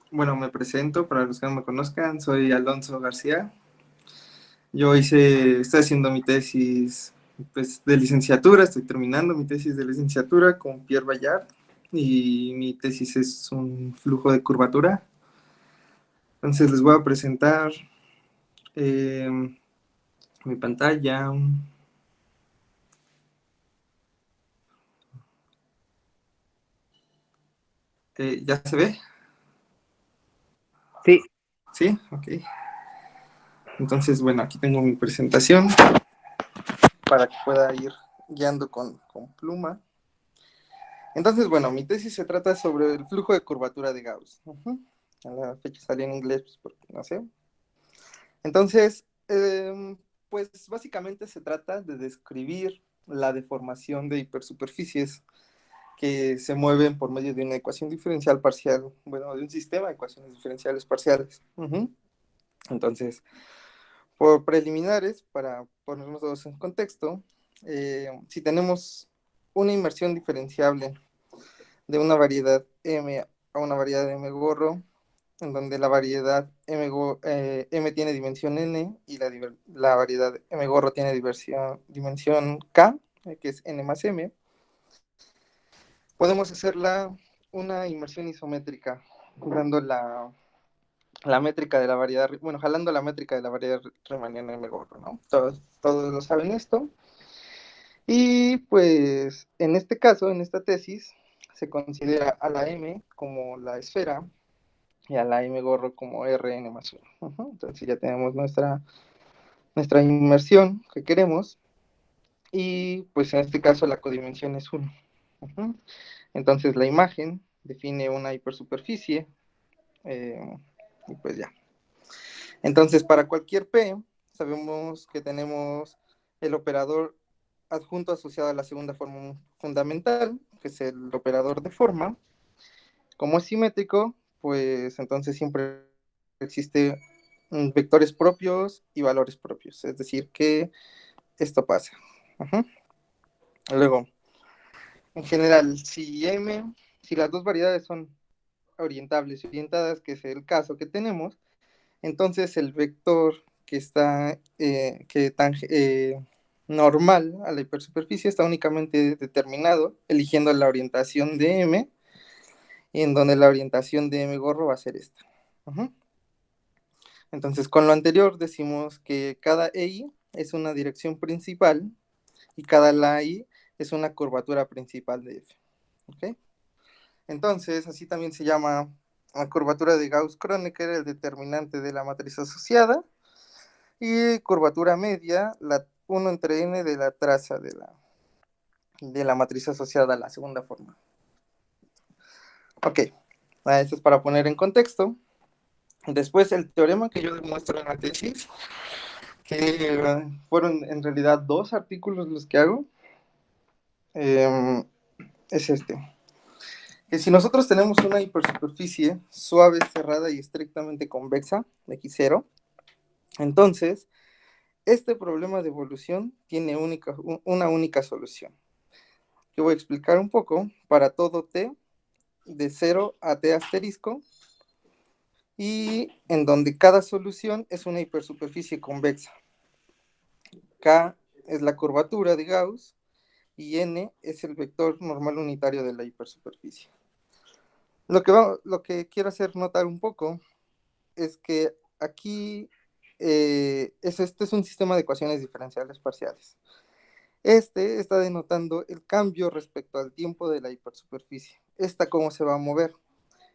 Bueno, me presento, para los que no me conozcan, soy Alonso García. Estoy haciendo mi tesis pues, de licenciatura, estoy terminando mi tesis de licenciatura con Pierre Bayard y mi tesis es un flujo de curvatura. Entonces les voy a presentar eh, mi pantalla. ¿Ya se ve? Sí, Sí, ok. Entonces, bueno, aquí tengo mi presentación para que pueda ir guiando con pluma. Entonces, bueno, mi tesis se trata sobre el flujo de curvatura de Gauss. A la fecha salió en inglés, pues, porque no sé. Entonces, pues básicamente se trata de describir la deformación de hipersuperficies que se mueven por medio de una ecuación diferencial parcial, bueno, de un sistema de ecuaciones diferenciales parciales. Entonces, por preliminares, para ponernos todos en contexto, si tenemos una inmersión diferenciable de una variedad M a una variedad M gorro, en donde la variedad M tiene dimensión N y la variedad M gorro tiene dimensión K, que es N más M, podemos hacerla una inmersión isométrica, dando la métrica de la variedad, bueno, jalando la métrica de la variedad riemanniana M gorro, ¿no? Todos lo saben esto. Y pues en este caso, en esta tesis, se considera a la M como la esfera y a la M gorro como Rn más 1. Entonces ya tenemos nuestra inmersión que queremos y pues en este caso la codimensión es 1. Entonces la imagen define una hipersuperficie y pues ya. Entonces para cualquier P sabemos que tenemos el operador adjunto asociado a la segunda forma fundamental, que es el operador de forma. Como es simétrico, pues entonces siempre existe vectores propios y valores propios, es decir, que esto pasa. Luego, en general, si las dos variedades son orientables y orientadas, que es el caso que tenemos, entonces el vector que está normal a la hipersuperficie está únicamente determinado eligiendo la orientación de M, en donde la orientación de M gorro va a ser esta. Entonces, con lo anterior decimos que cada EI es una dirección principal y cada LAI es una curvatura principal de F. ¿Ok? Entonces, así también se llama la curvatura de Gauss-Kronecker, el determinante de la matriz asociada, y curvatura media, la 1 entre n de la traza de la matriz asociada a la segunda forma. Ok, esto es para poner en contexto. Después, el teorema que yo demuestro en la tesis, que fueron en realidad 2 artículos los que hago, es este. Que si nosotros tenemos una hipersuperficie suave, cerrada y estrictamente convexa, X0, entonces este problema de evolución tiene una única solución. Yo voy a explicar un poco para todo t de 0 a t asterisco y en donde cada solución es una hipersuperficie convexa. K es la curvatura de Gauss y n es el vector normal unitario de la hipersuperficie. Lo que quiero hacer notar un poco es que aquí este es un sistema de ecuaciones diferenciales parciales. Este está denotando el cambio respecto al tiempo de la hipersuperficie. Esta cómo se va a mover.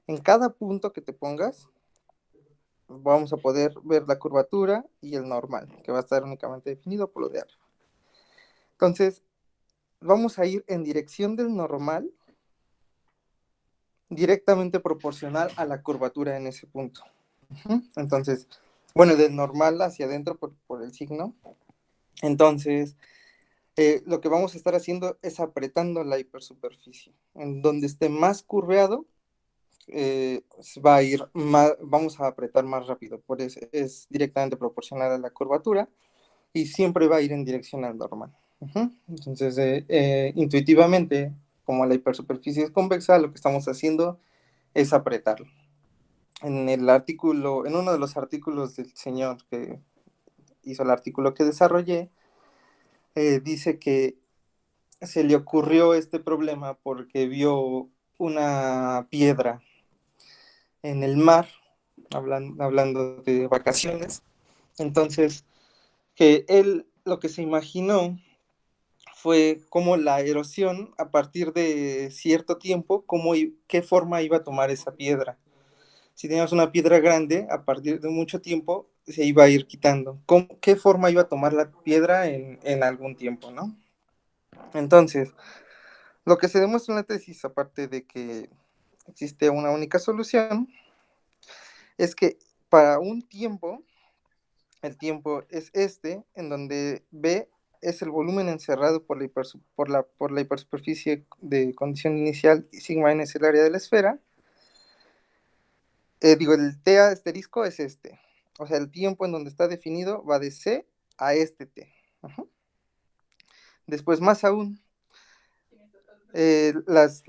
En cada punto que te pongas, vamos a poder ver la curvatura y el normal, que va a estar únicamente definido por lo de arriba. Entonces, vamos a ir en dirección del normal, directamente proporcional a la curvatura en ese punto. Entonces, bueno, del normal hacia adentro por el signo. Entonces, lo que vamos a estar haciendo es apretando la hipersuperficie. En donde esté más curveado, va a ir más, vamos a apretar más rápido. Por eso es directamente proporcional a la curvatura y siempre va a ir en dirección al normal. Entonces, intuitivamente, como la hipersuperficie es convexa, lo que estamos haciendo es apretarlo. en el artículo, en uno de los artículos del señor que hizo el artículo que desarrollé, dice que se le ocurrió este problema porque vio una piedra en el mar, hablando de vacaciones. Entonces, que él lo que se imaginó fue cómo la erosión, a partir de cierto tiempo, qué forma iba a tomar esa piedra. Si teníamos una piedra grande, a partir de mucho tiempo se iba a ir quitando. ¿Qué forma iba a tomar la piedra en algún tiempo, ¿no? Entonces, lo que se demuestra en la tesis, aparte de que existe una única solución, es que para un tiempo, el tiempo es este, en donde B es el volumen encerrado por la hipersuperficie de condición inicial y sigma n es el área de la esfera. El T asterisco es este. O sea, el tiempo en donde está definido va de C a este T. Ajá. Después, más aún, las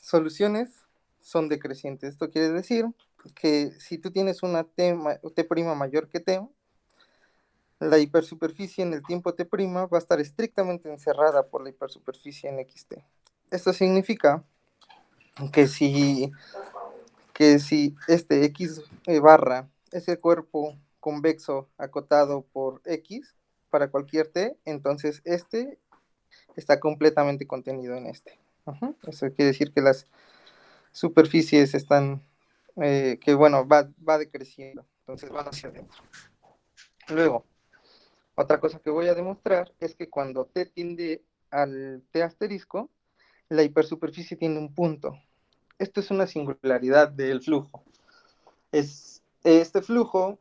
soluciones son decrecientes. Esto quiere decir que si tú tienes una T' mayor que T, la hipersuperficie en el tiempo T' va a estar estrictamente encerrada por la hipersuperficie en XT. Esto significa que si, que si este X barra es el cuerpo convexo acotado por X para cualquier T, entonces este está completamente contenido en este. Eso quiere decir que las superficies están, que bueno, va decreciendo, entonces van hacia adentro. Luego, otra cosa que voy a demostrar es que cuando T tiende al T asterisco, la hipersuperficie tiene un punto. Esto es una singularidad del flujo. Este flujo,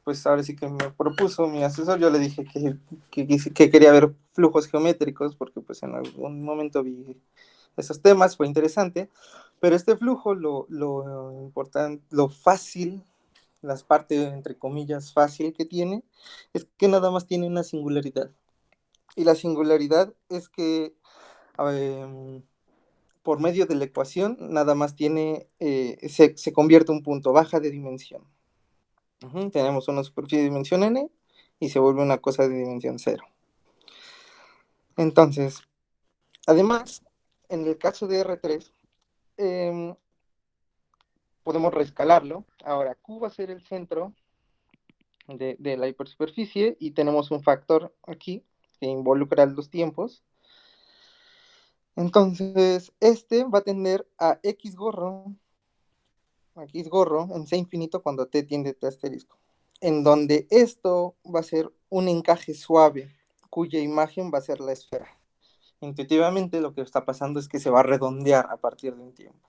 pues ahora sí que me propuso mi asesor, yo le dije que quería ver flujos geométricos, porque pues en algún momento vi esos temas, fue interesante, pero este flujo, lo importante, lo fácil, las partes entre comillas fácil que tiene, es que nada más tiene una singularidad. Y la singularidad es que por medio de la ecuación nada más se convierte un punto, baja de dimensión. Tenemos una superficie de dimensión n y se vuelve una cosa de dimensión 0. Entonces, además, en el caso de R3, podemos reescalarlo. Ahora, Q va a ser el centro de la hipersuperficie y tenemos un factor aquí que involucra los tiempos. Entonces, este va a tender a X gorro en C infinito cuando T tiende a T asterisco, en donde esto va a ser un encaje suave, cuya imagen va a ser la esfera. Intuitivamente lo que está pasando es que se va a redondear a partir de un tiempo.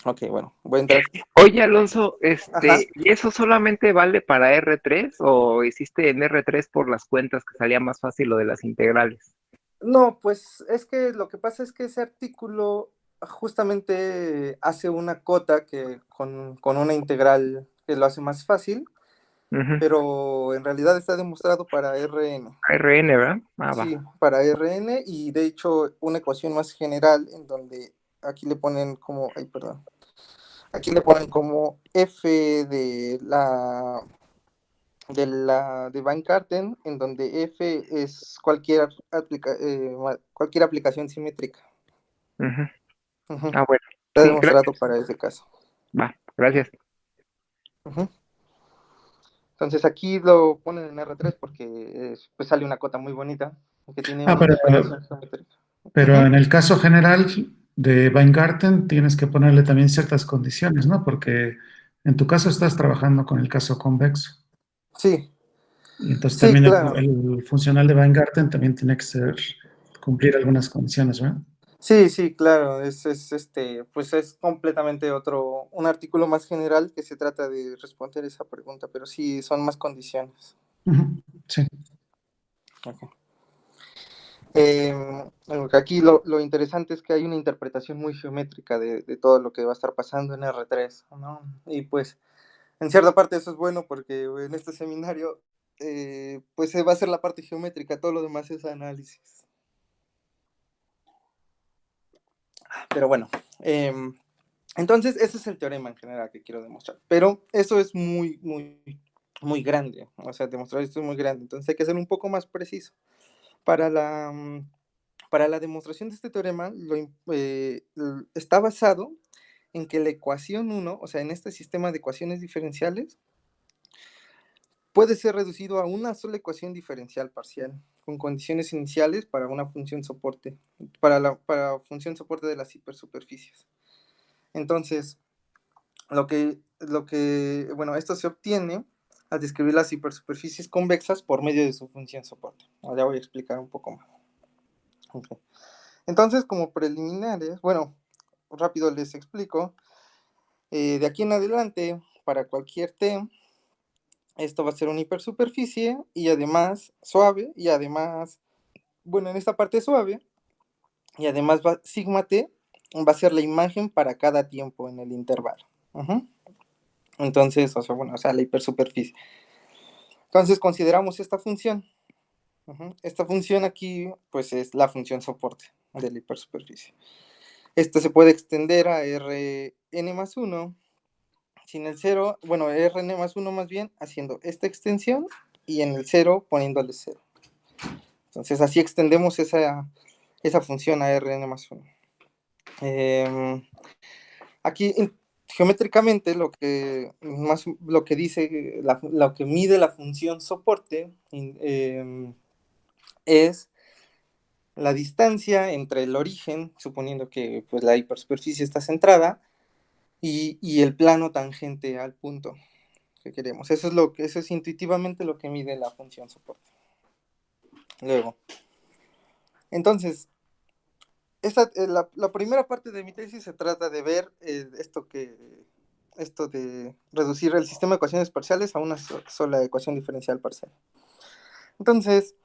Ok, bueno, voy a entrar aquí. Oye, Alonso, Ajá. ¿y eso solamente vale para R3 o hiciste en R3 por las cuentas que salía más fácil lo de las integrales? No, pues es que lo que pasa es que ese artículo justamente hace una cota que con una integral que lo hace más fácil, Ujú. pero en realidad está demostrado para Rn. RN, ¿verdad? Ah, va. Sí, para Rn y de hecho una ecuación más general en donde aquí le ponen como, ay, perdón, aquí le ponen como f de Van Karten, en donde f es cualquier aplicación simétrica. Ujú. Ujú. Ah, bueno. Está Sí, demostrado gracias. para ese caso. Va, gracias. Ujú. Entonces aquí lo ponen en R3 porque pues sale una cota muy bonita que tiene Ah, una interpretación geométrica. pero Ujú. en el caso general de Weingarten tienes que ponerle también ciertas condiciones, ¿no? Porque en tu caso estás trabajando con el caso convexo. Sí, Y entonces sí, también claro. el funcional de Weingarten también tiene que cumplir algunas condiciones, ¿verdad? Sí, sí, claro. Pues es completamente un artículo más general que se trata de responder esa pregunta, pero sí son más condiciones. Ujú, sí. Okay. Aquí lo interesante es que hay una interpretación muy geométrica de todo lo que va a estar pasando en R3, ¿no? Y pues en cierta parte eso es bueno porque en este seminario pues se va a hacer la parte geométrica, todo lo demás es análisis. Pero bueno, entonces ese es el teorema en general que quiero demostrar. Pero eso es muy, muy, muy grande. O sea, demostrar esto es muy grande. Entonces hay que ser un poco más preciso. Para la demostración de este teorema está basado en que la ecuación 1, o sea, en este sistema de ecuaciones diferenciales, puede ser reducido a una sola ecuación diferencial parcial, con condiciones iniciales para una función soporte, para función soporte de las hipersuperficies. Entonces, bueno, esto se obtiene al describir las hipersuperficies convexas por medio de su función soporte. Ahora voy a explicar un poco más. Okay. Entonces, como preliminares, bueno, rápido les explico. De aquí en adelante, para cualquier T, esto va a ser una hipersuperficie y además suave, y además, bueno, en esta parte suave, y además sigma T va a ser la imagen para cada tiempo en el intervalo. Entonces, o sea, la hipersuperficie. Entonces, consideramos esta función. Esta función aquí, pues, es la función soporte de la hipersuperficie. Esto se puede extender a Rn más 1 sin el 0, bueno, Rn más 1 más bien, haciendo esta extensión y en el 0 poniéndole 0. Entonces así extendemos esa función a Rn más 1. Aquí geométricamente lo que dice, lo que mide la función soporte es la distancia entre el origen, suponiendo que pues, la hipersuperficie está centrada, y el plano tangente al punto que queremos. Eso es intuitivamente lo que mide la función soporte. Luego, entonces, la primera parte de mi tesis se trata de ver esto de reducir el sistema de ecuaciones parciales a una sola ecuación diferencial parcial. Entonces,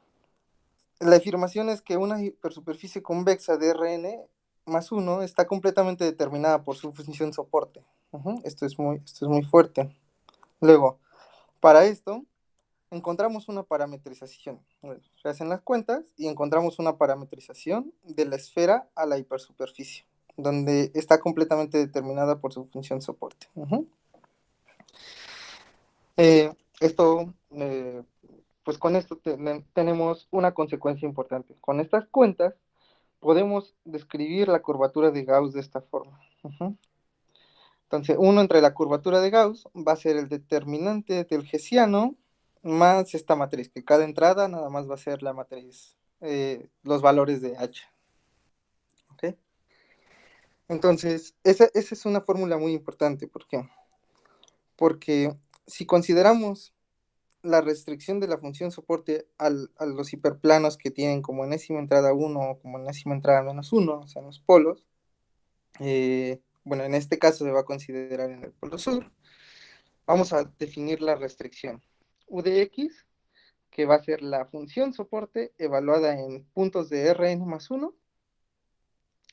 la afirmación es que una hipersuperficie convexa de Rn más 1 está completamente determinada por su función soporte. Esto es muy fuerte. Luego, para esto, encontramos una parametrización. Se hacen las cuentas y encontramos una parametrización de la esfera a la hipersuperficie, donde está completamente determinada por su función soporte. Pues con esto tenemos una consecuencia importante. Con estas cuentas podemos describir la curvatura de Gauss de esta forma. Entonces, 1 entre la curvatura de Gauss va a ser el determinante del hessiano más esta matriz, que cada entrada nada más va a ser la matriz, los valores de H. ¿Ok? Entonces, esa es una fórmula muy importante. ¿Por qué? Porque si consideramos la restricción de la función soporte a los hiperplanos que tienen como enésima entrada 1 o como enésima entrada menos 1, o sea, en los polos, bueno, en este caso se va a considerar en el polo sur, vamos a definir la restricción U de X, que va a ser la función soporte evaluada en puntos de Rn más 1,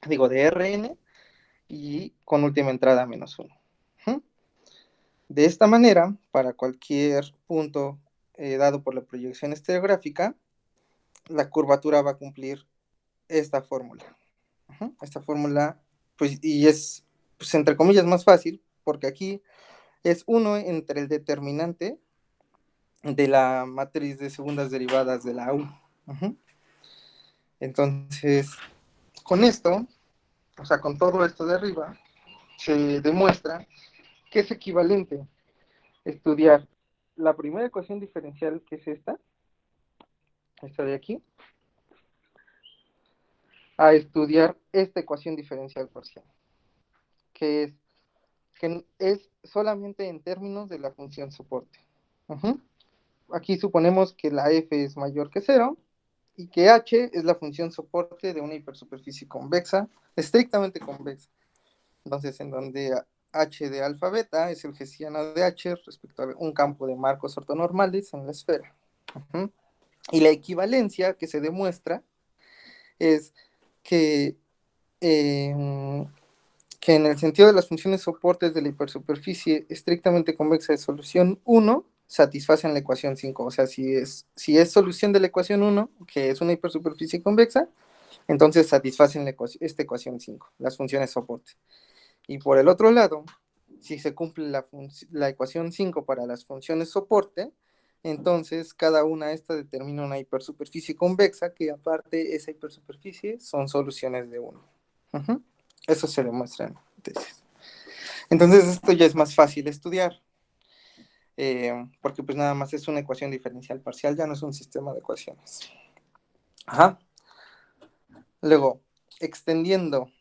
de Rn, y con última entrada menos 1. De esta manera, para cualquier punto dado por la proyección estereográfica, la curvatura va a cumplir esta fórmula. Esta fórmula, pues, y es, pues, entre comillas, más fácil, porque aquí es 1 entre el determinante de la matriz de segundas derivadas de la U. Entonces, con esto, o sea, con todo esto de arriba, se demuestra que es equivalente estudiar la primera ecuación diferencial, que es esta de aquí, a estudiar esta ecuación diferencial parcial, que es solamente en términos de la función soporte. Aquí suponemos que la f es mayor que 0 y que h es la función soporte de una hipersuperficie convexa, estrictamente convexa. Entonces, en donde h de alfa beta es el hessiano de h respecto a un campo de marcos ortonormales en la esfera. Y la equivalencia que se demuestra es que en el sentido de las funciones soportes de la hipersuperficie estrictamente convexa de solución 1, satisfacen la ecuación 5. O sea, si es solución de la ecuación 1, que es una hipersuperficie convexa, Entonces satisfacen esta ecuación 5, las funciones soporte. Y por el otro lado, si se cumple la ecuación 5 para las funciones soporte, entonces cada una esta determina una hipersuperficie convexa, que aparte esa hipersuperficie son soluciones de 1. Eso se demuestra en la tesis. Entonces esto ya es más fácil de estudiar, porque pues nada más es una ecuación diferencial parcial, ya no es un sistema de ecuaciones. Ajá. Luego, extendiendo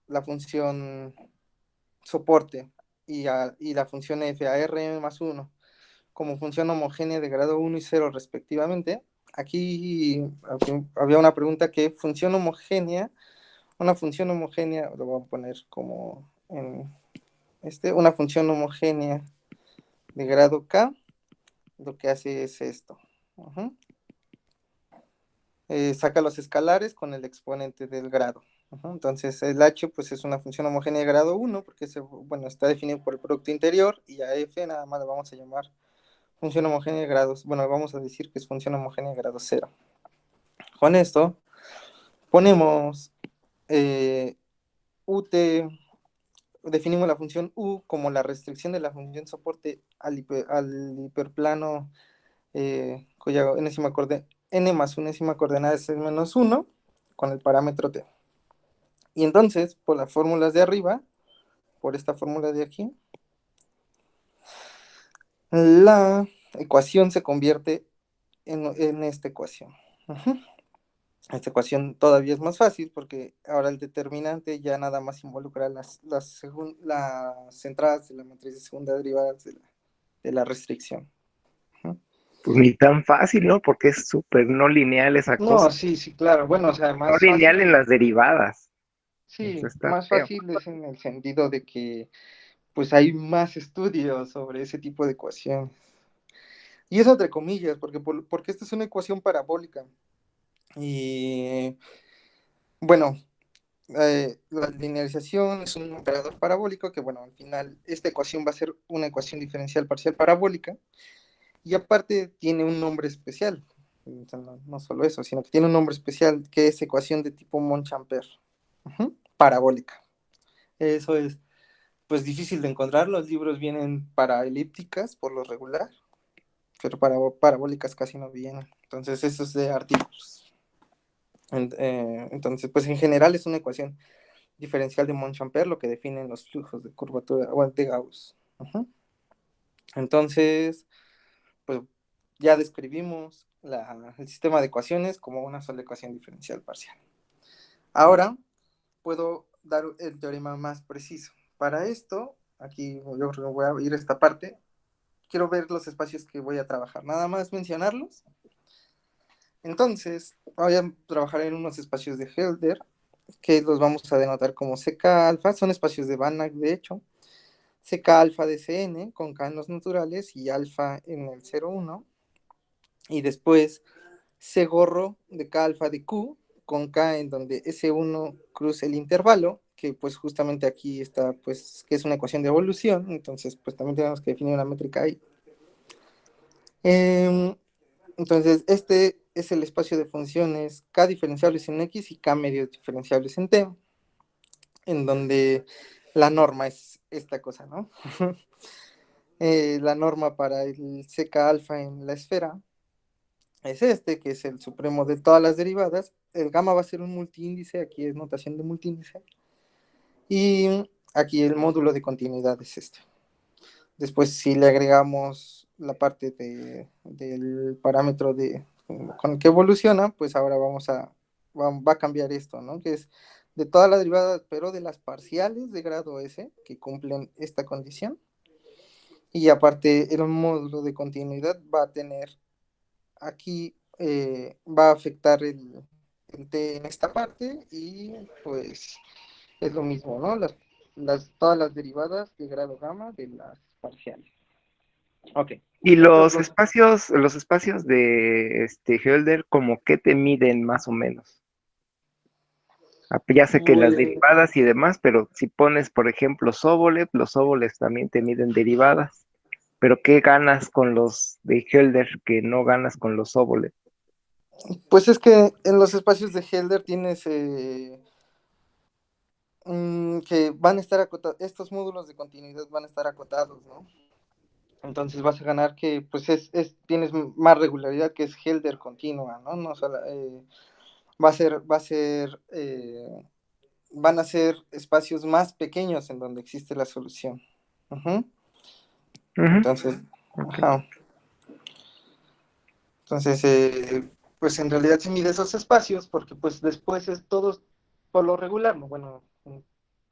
la función soporte y la función f a Rm más 1 como función homogénea de grado 1 y 0 respectivamente, aquí había una pregunta que una función homogénea, lo voy a poner como en una función homogénea de grado k, lo que hace es esto. Saca los escalares con el exponente del grado. Entonces el h pues es una función homogénea de grado 1 porque está definido por el producto interior, y a f nada más le vamos a llamar función homogénea de grados, vamos a decir que es función homogénea de grado 0. Con esto ponemos ut, definimos la función u como la restricción de la función soporte al hiperplano cuya n más unésima coordenada es menos 1 con el parámetro t. Y entonces, por las fórmulas de arriba, por esta fórmula de aquí, la ecuación se convierte en esta ecuación. Esta ecuación todavía es más fácil porque ahora el determinante ya nada más involucra las entradas de la matriz de segunda derivada de la restricción. Pues ni tan fácil, ¿no? Porque es súper no lineal esa No, cosa. sí, claro. Bueno, o sea, No más lineal en fácil. las derivadas. Eso Sí, está más feo. fácil es en el sentido de que pues hay más estudios sobre ese tipo de ecuaciones. Y eso entre comillas, porque esta es una ecuación parabólica. Y bueno, la linealización es un operador parabólico que, bueno, al final esta ecuación va a ser una ecuación diferencial parcial parabólica, y aparte tiene un nombre especial. O sea, no solo eso, sino que tiene un nombre especial que es ecuación de tipo Monchampère, parabólica. Eso es pues difícil de encontrar, los libros vienen para elípticas por lo regular, pero para parabólicas casi no vienen. Entonces eso es de artículos. Entonces, pues en general es una ecuación diferencial de Monchampère, lo que definen los flujos de curvatura o de Gauss. Entonces, pues ya describimos el sistema de ecuaciones como una sola ecuación diferencial parcial. Ahora puedo dar el teorema más preciso. Para esto, aquí yo creo que voy a ir a esta parte. Quiero ver los espacios que voy a trabajar, nada más mencionarlos. Entonces, voy a trabajar en unos espacios de Helder, que los vamos a denotar como CK alfa, son espacios de Banach, de hecho. CK alfa de Cn, con K en los naturales, y alfa en el 0,1. Y después C gorro de K alfa de Q, con K en donde S1 cruza el intervalo, que pues justamente aquí está, pues, que es una ecuación de evolución, entonces pues también tenemos que definir una métrica ahí. Entonces, este es el espacio de funciones K diferenciables en X y K medios diferenciables en T, en donde la norma es esta cosa, ¿no? La norma para el CK alfa en la esfera es que es el supremo de todas las derivadas. El gamma va a ser un multiíndice, aquí es notación de multiíndice. Y aquí el módulo de continuidad es este. Después, si le agregamos la parte del parámetro con el que evoluciona, pues ahora va a cambiar esto, ¿no? Que es de toda la derivada, pero de las parciales de grado S, que cumplen esta condición. Y aparte, el módulo de continuidad va a tener aquí, va a afectar el T en esta parte, y pues es lo mismo, ¿no? Todas las derivadas de grado gamma de las parciales. Ok. Y Estos los dos. espacios de Helder, ¿como qué te miden más o menos? Ya sé que las Pues, derivadas y demás, pero si pones, por ejemplo, Sobolev, los Sobolev también te miden derivadas. Pero ¿qué ganas con los de Helder que no ganas con los Sobolev? Pues es que en los espacios de Helder tienes que van a estar acotados, estos módulos de continuidad van a estar acotados, ¿no? Entonces vas a ganar que pues tienes más regularidad, que es Helder continua, ¿no? No solo, van a ser espacios más pequeños en donde existe la solución. Ujú. Ujú, Entonces, ok. ajá. Entonces, pues en realidad se mide esos espacios porque pues después es todo por lo regular, ¿no? Bueno,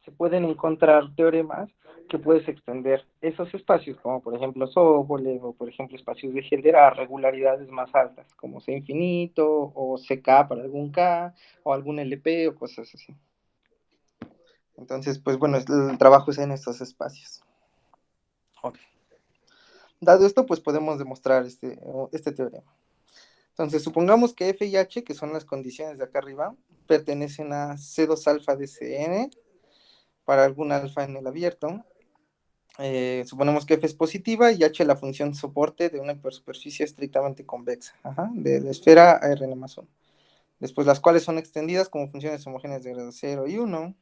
se pueden encontrar teoremas que puedes extender esos espacios, como por ejemplo Sobolev o por ejemplo espacios de Hilder a regularidades más altas, como C infinito o CK para algún K o algún LP o cosas así. Entonces, pues bueno, el trabajo es en estos espacios. Okay. Dado esto, pues podemos demostrar este teorema. Entonces, supongamos que F y H, que son las condiciones de acá arriba, pertenecen a C2 alfa de Cn para algún alfa en el abierto. Suponemos que F es positiva y H la función soporte de una hipersuperficie estrictamente convexa, de la esfera a Rn más 1. Después, las cuales son extendidas como funciones homogéneas de grado 0 y 1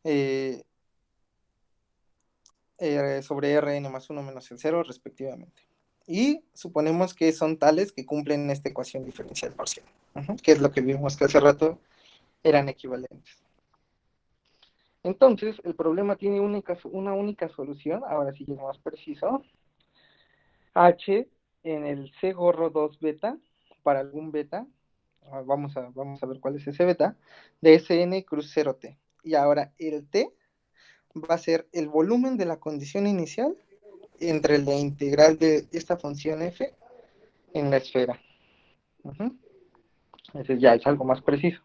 eh, sobre Rn más 1 menos el 0, respectivamente. Y suponemos que son tales que cumplen esta ecuación diferencial parcial, que es lo que vimos que hace rato eran equivalentes. Entonces, el problema tiene una única solución, ahora sí es más preciso. H en el C gorro 2 beta, para algún beta, vamos a ver cuál es ese beta, de Sn cruz 0t. Y ahora el t va a ser el volumen de la condición inicial entre la integral de esta función f en la esfera. Ese ya es algo más preciso.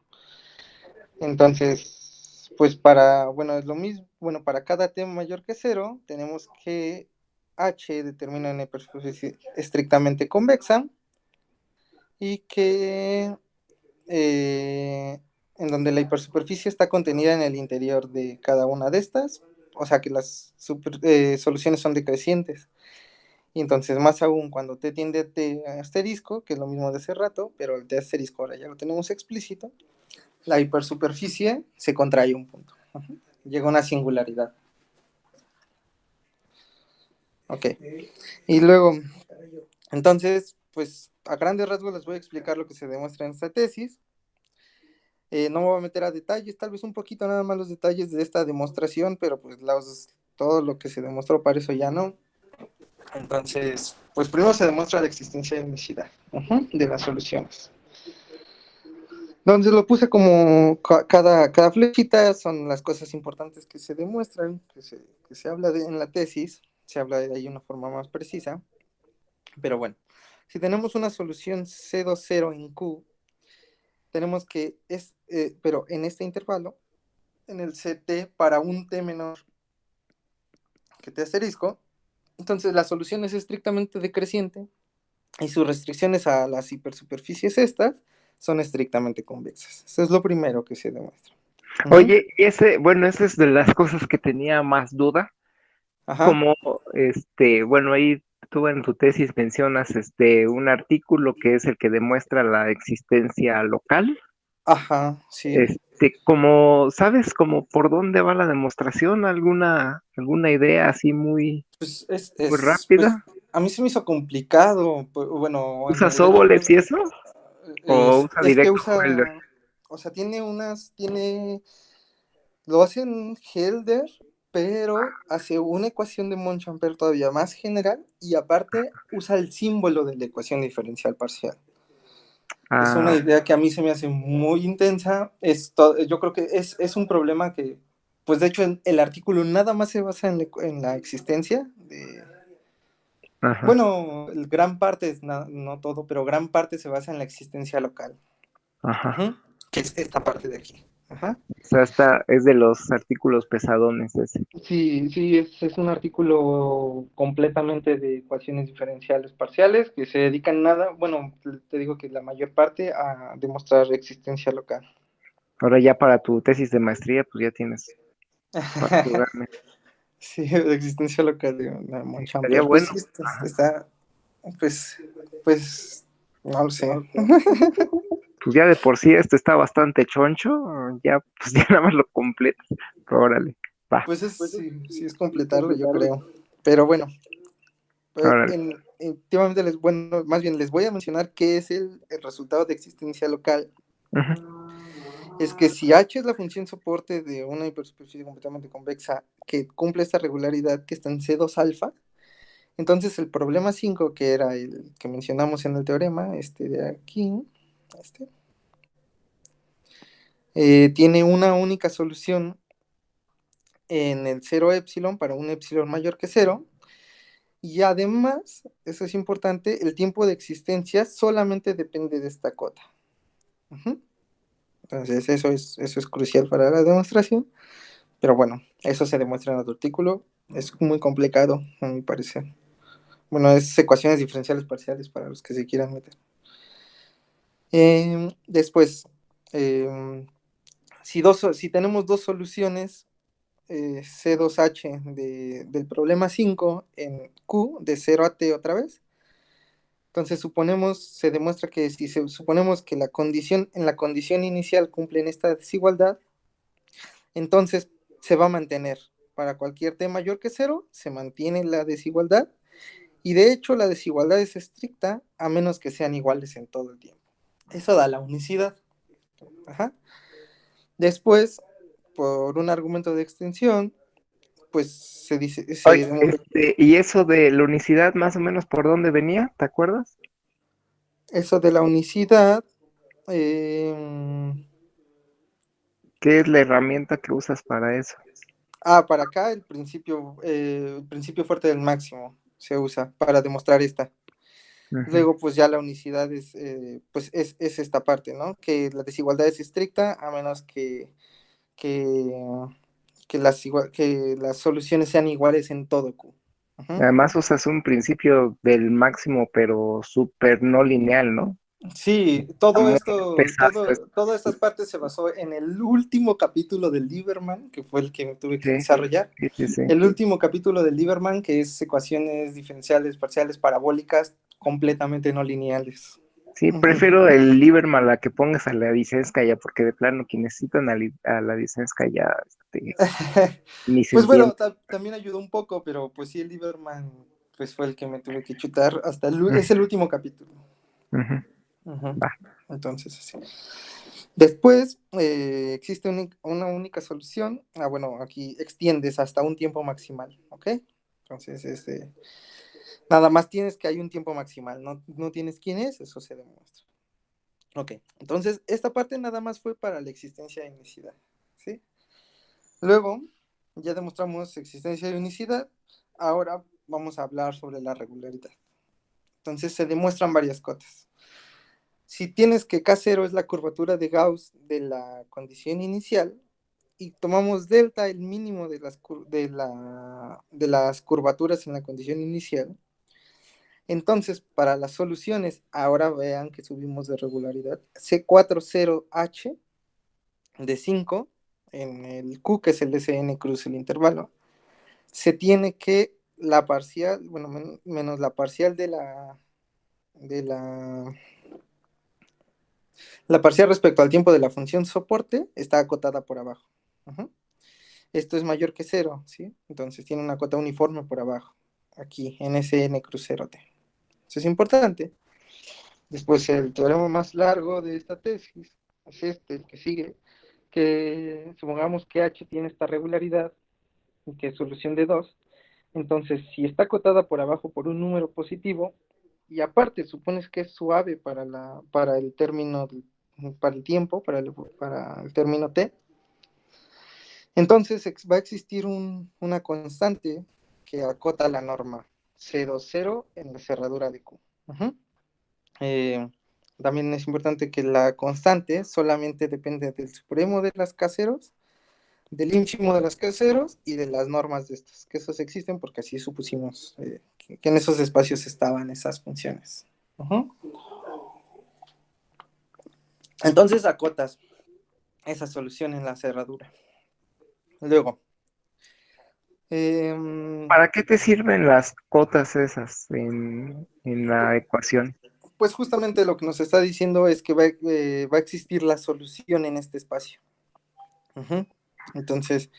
Entonces, pues bueno, es lo mismo, bueno, para cada t mayor que 0, tenemos que H determina una hipersuperficie estrictamente convexa y que en donde la hipersuperficie está contenida en el interior de cada una de estas, o sea que las soluciones son decrecientes. Y entonces, más aún cuando t tiende a t asterisco, que es lo mismo de hace rato, pero el t asterisco ahora ya lo tenemos explícito, la hipersuperficie se contrae un punto. Llega a una singularidad. Ok. Y luego, entonces, pues a grandes rasgos les voy a explicar lo que se demuestra en esta tesis. No me voy a meter a detalles, tal vez un poquito nada más los detalles de esta demostración, pero pues todo lo que se demostró para eso ya no. Entonces, pues primero se demuestra la existencia de unicidad de las soluciones. Donde lo puse como cada flechita son las cosas importantes que se demuestran, que se habla en la tesis, se habla de ahí de una forma más precisa. Pero bueno, si tenemos una solución C20 en Q, tenemos que pero en este intervalo, en el CT para un T menor que T asterisco, entonces la solución es estrictamente decreciente y sus restricciones a las hipersuperficies estas son estrictamente convexas. Eso es lo primero que se demuestra. Oye, bueno, esa es de las cosas que tenía más duda, Ajá, como, bueno, ahí tú en tu tesis mencionas, un artículo que es el que demuestra la existencia local, ajá, sí. como, ¿sabes como por dónde va la demostración? ¿Alguna idea así Pues muy pues rápida? a mí se me hizo complicado, bueno, en ¿Usa realidad yo Sobolev creo, y eso? ¿O usa es que directo Helder? usa, o sea, lo hace en Helder, pero hace una ecuación de Monchampère todavía más general y aparte usa el símbolo de la ecuación diferencial parcial. Es una Ah, idea que a mí se me hace muy intensa. Yo creo que es un problema que, pues de hecho, el artículo nada más se basa en la existencia de. ajá, Bueno, gran parte, no todo, pero gran parte se basa en la existencia local. ajá. Que es esta parte de aquí. Ajá. O sea, es de los artículos pesadones ese. Sí, sí, es un artículo completamente de ecuaciones diferenciales parciales que se dedican nada, bueno, te digo que la mayor parte a demostrar existencia local. Ahora ya para tu tesis de maestría, pues ya tienes para jugarme. Sí, de existencia local de Estaría Monchampère. Pues bueno. sí, Ajá. está, pues, pues, No lo sé. Pues ya de por sí esto está bastante choncho, ya pues ya nada más lo completo. Pero órale, va, Pues sí, sí es completarlo, yo creo. Pero bueno, órale. últimamente bueno, más bien les voy a mencionar qué es el resultado de existencia local. Ujú. Es que si H es la función soporte de una hipersuperficie completamente convexa que cumple esta regularidad que está en C2 alfa, entonces el problema 5, que era el que mencionamos en el teorema, este de aquí, este, tiene una única solución en el 0 epsilon para un epsilon mayor que 0. Y además, eso es importante, el tiempo de existencia solamente depende de esta cota. Ujú. Entonces, eso es crucial para la demostración. Pero bueno, eso se demuestra en otro artículo. Es muy complicado, a mi parecer. Bueno, es ecuaciones diferenciales parciales para los que se quieran meter. Después, eh, si tenemos dos soluciones, C2H del problema 5 en Q de 0 a T otra vez, entonces se demuestra que si suponemos que en la condición inicial cumplen esta desigualdad, entonces se va a mantener. Para cualquier t mayor que 0, se mantiene la desigualdad. Y de hecho, la desigualdad es estricta a menos que sean iguales en todo el tiempo. Eso da la unicidad. Ajá. Después, por un argumento de extensión, pues se dice, Oye, y eso de la unicidad, más o menos por dónde venía, ¿te acuerdas? eso de la unicidad. eh, ¿Qué es la herramienta que usas para eso? para acá el principio fuerte del máximo se usa para demostrar esta. Ujú. Luego, pues ya la unicidad pues es esta parte, ¿no? Que la desigualdad es estricta a menos que, que las soluciones sean iguales en todo Q. Ujú. Además usas un principio del máximo, pero súper no lineal, ¿no? Sí, Está todo muy esto, pesado esto. todas estas partes se basó en el último capítulo del Lieberman, que fue el que tuve que Sí, desarrollar. sí, sí, sí. El último capítulo del Lieberman, que es ecuaciones diferenciales parciales parabólicas completamente no lineales. Sí, prefiero el Lieberman a la que pongas a la Dicenskaya, porque de plano quien necesita a la Dicenskaya, ni se Pues bueno, entiende. también ayudó un poco, pero pues sí, el Lieberman pues fue el que me tuve que chutar hasta es Ujú, el último capítulo. ujú. Ujú. Va. Entonces, así. Después, existe una única solución. Bueno, aquí extiendes hasta un tiempo maximal, ¿ok? Entonces, nada más tienes que hay un tiempo maximal, no tienes quién es, eso se demuestra. Ok, entonces esta parte nada más fue para la existencia de unicidad, ¿sí? Luego, ya demostramos existencia de unicidad, ahora vamos a hablar sobre la regularidad. Entonces se demuestran varias cotas. Si tienes que K0 es la curvatura de Gauss de la condición inicial y tomamos delta el mínimo de las curvaturas en la condición inicial, entonces para las soluciones, ahora vean que subimos de regularidad, C40H de 5 en el Q, que es el SN cruz el intervalo, se tiene que la parcial, bueno, menos la parcial de la parcial respecto al tiempo de la función soporte está acotada por abajo. Ujú. Esto es mayor que 0, ¿sí? Entonces tiene una cota uniforme por abajo, aquí, en SN cruz 0T. Eso es importante. Después el teorema más largo de esta tesis es el que sigue, que supongamos que H tiene esta regularidad, que es solución de 2. Entonces, si está acotada por abajo por un número positivo, y aparte supones que es suave para el término, para el tiempo, para el término t, entonces va a existir una constante que acota la norma C20 en la cerradura de Q. Uh-huh. También es importante que la constante solamente depende del supremo de las caseros, del ínfimo de las caseros y de las normas de estos, que esos existen porque así supusimos que en esos espacios estaban esas funciones. Uh-huh. Entonces acotas esa solución en la cerradura. Luego, ¿Para qué te sirven las cotas esas en la ecuación? pues justamente lo que nos está diciendo es que va a existir la solución en este espacio. Entonces,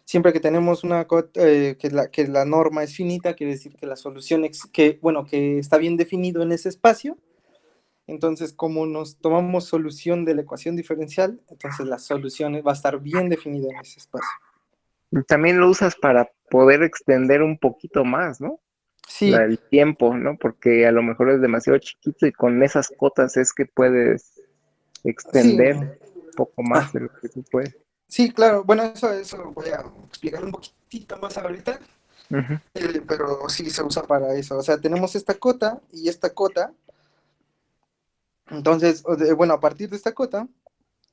siempre que tenemos una que la norma es finita, quiere decir que la solución, que está bien definido en ese espacio. Entonces, como nos tomamos solución de la ecuación diferencial, entonces la solución va a estar bien definida en ese espacio. También lo usas para poder extender un poquito más, ¿no? Sí. El tiempo, ¿no? Porque a lo mejor es demasiado chiquito y con esas cotas es que puedes extender un poco más de lo que tú puedes. Sí, claro. Bueno, eso voy a explicar un poquitito más ahorita. Pero sí se usa para eso. O sea, tenemos esta cota y esta cota. Entonces, bueno, a partir de esta cota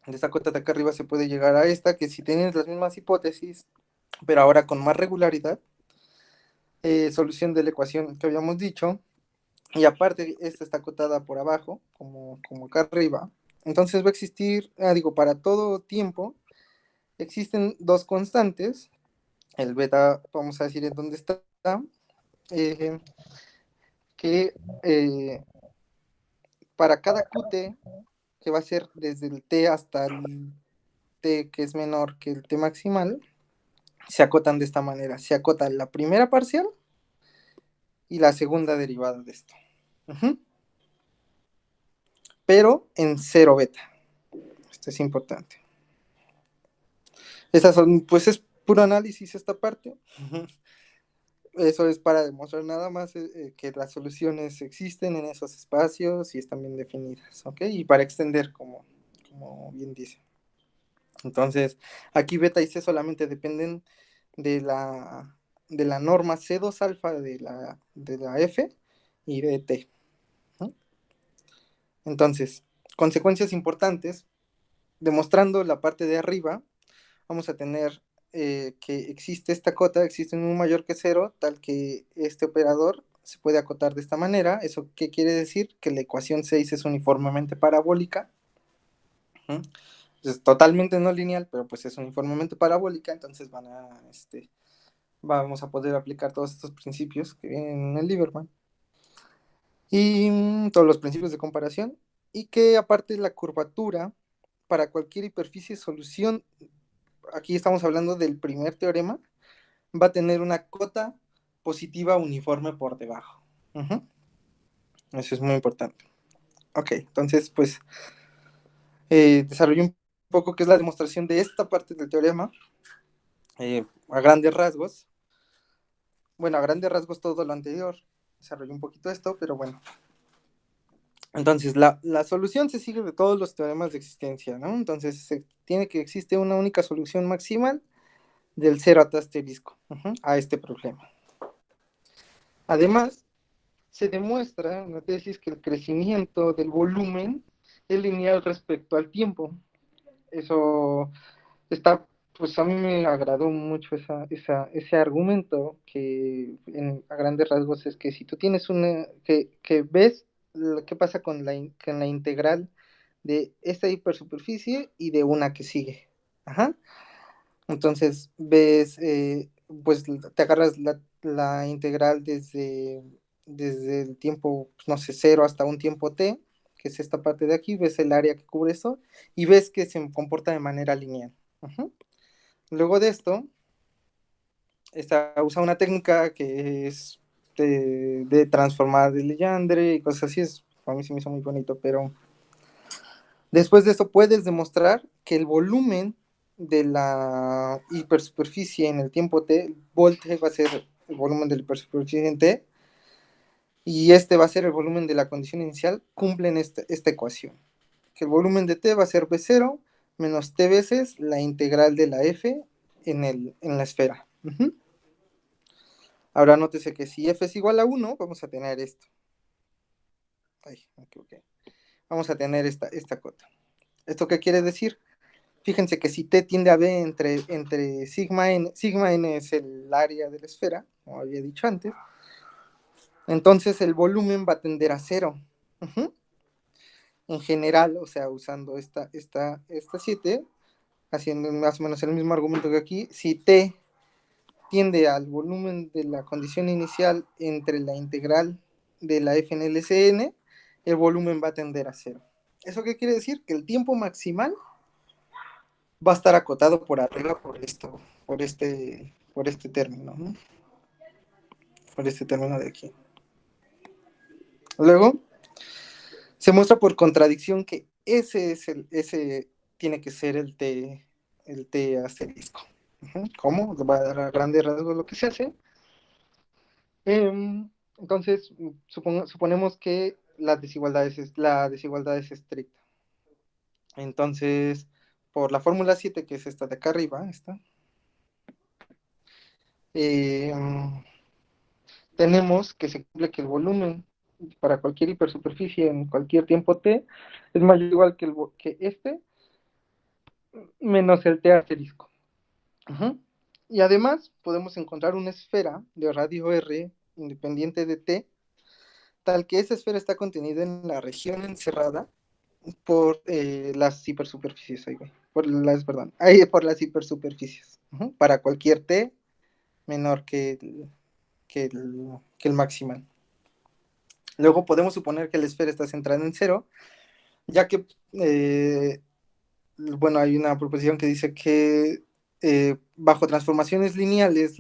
de acá arriba se puede llegar a esta, que si tienes las mismas hipótesis, pero ahora con más regularidad, solución de la ecuación que habíamos dicho, y aparte esta está acotada por abajo, como acá arriba. Entonces va a existir, para todo tiempo, existen dos constantes. El beta, vamos a decir en dónde está, que para cada qt, que va a ser desde el t hasta el t que es menor que el t maximal, se acotan de esta manera. Se acota la primera parcial y la segunda derivada de esto. Pero en 0 beta. Esto es importante. Estas son, pues es puro análisis esta parte. Eso es para demostrar nada más que las soluciones existen en esos espacios y están bien definidas, ¿ok? Y para extender, como bien dice. Entonces, aquí beta y C solamente dependen de la norma C2 alfa de la F y de T. Entonces, consecuencias importantes, demostrando la parte de arriba, vamos a tener que existe esta cota, existe un mayor que 0, tal que este operador se puede acotar de esta manera. ¿Eso qué quiere decir? Que la ecuación 6 es uniformemente parabólica. Es totalmente no lineal, pero pues es uniformemente parabólica, entonces vamos a poder aplicar todos estos principios que vienen en el Lieberman. Y todos los principios de comparación. Y que aparte la curvatura, para cualquier hiperficie solución, aquí estamos hablando del primer teorema, va a tener una cota positiva uniforme por debajo. Eso es muy importante. Ok, entonces pues desarrollé un poco qué es la demostración de esta parte del teorema, a grandes rasgos. Bueno, a grandes rasgos todo lo anterior. Desarrollé un poquito esto, pero bueno. Entonces, la solución se sigue de todos los teoremas de existencia, ¿no? Entonces, se tiene que existe una única solución maximal del cero hasta asterisco a este problema. Además, se demuestra en la tesis que el crecimiento del volumen es lineal respecto al tiempo. Eso está, pues a mí me agradó mucho ese argumento, que a grandes rasgos es que si tú tienes que ves lo que pasa con la integral de esta hipersuperficie y de una que sigue. Entonces ves, pues te agarras la integral desde el tiempo, pues, no sé, 0 hasta un tiempo t, que es esta parte de aquí, ves el área que cubre eso, y ves que se comporta de manera lineal. Luego de esto, usa una técnica que es de transformar de Legendre y cosas así. A mí se me hizo muy bonito, pero después de esto puedes demostrar que el volumen de la hipersuperficie en el tiempo t, volt va a ser el volumen de la hipersuperficie en t, y este va a ser el volumen de la condición inicial, cumplen esta ecuación. Que el volumen de t va a ser b0 menos t veces la integral de la f en la esfera. Ahora nótese que si f es igual a 1, vamos a tener esto. Ay, me equivoqué. Vamos a tener esta cota. ¿Esto qué quiere decir? Fíjense que si t tiende a b entre sigma n es el área de la esfera, como había dicho antes, entonces el volumen va a tender a 0. En general, o sea, usando esta 7, haciendo más o menos el mismo argumento que aquí, si t tiende al volumen de la condición inicial entre la integral de la f en LCN, el volumen va a tender a cero. ¿Eso qué quiere decir? Que el tiempo maximal va a estar acotado por arriba por este término, ¿no? Por este término de aquí. Luego, se muestra por contradicción que ese tiene que ser el T asterisco. ¿Cómo? Va a dar a grandes rasgos lo que se hace. Entonces, suponemos que la desigualdad es estricta. Entonces, por la fórmula 7, que es esta de acá arriba, eh, tenemos que se cumple que el volumen para cualquier hipersuperficie en cualquier tiempo t es mayor o igual que este menos el t asterisco. Y además podemos encontrar una esfera de radio r independiente de t, tal que esa esfera está contenida en la región encerrada por las hipersuperficies, por las hipersuperficies, para cualquier t menor que el maximal. Luego podemos suponer que la esfera está centrada en cero, ya que, bueno, hay una proposición que dice que bajo transformaciones lineales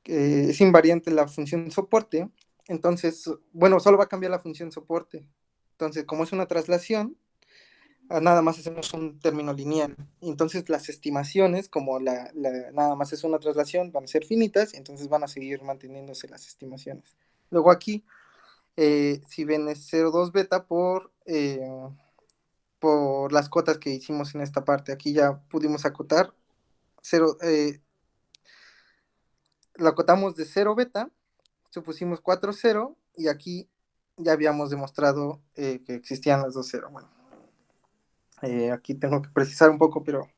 es invariante la función soporte. Entonces, bueno, solo va a cambiar la función soporte. Entonces, como es una traslación, nada más hacemos un término lineal. Entonces, las estimaciones, como nada más es una traslación, van a ser finitas, y entonces van a seguir manteniéndose las estimaciones. Luego aquí, si ven, es 0,2 beta por las cotas que hicimos en esta parte. Aquí ya pudimos acotar 0, lo acotamos de 0 beta, supusimos 4 0, y aquí ya habíamos demostrado que existían las dos 0. Bueno, aquí tengo que precisar un poco, pero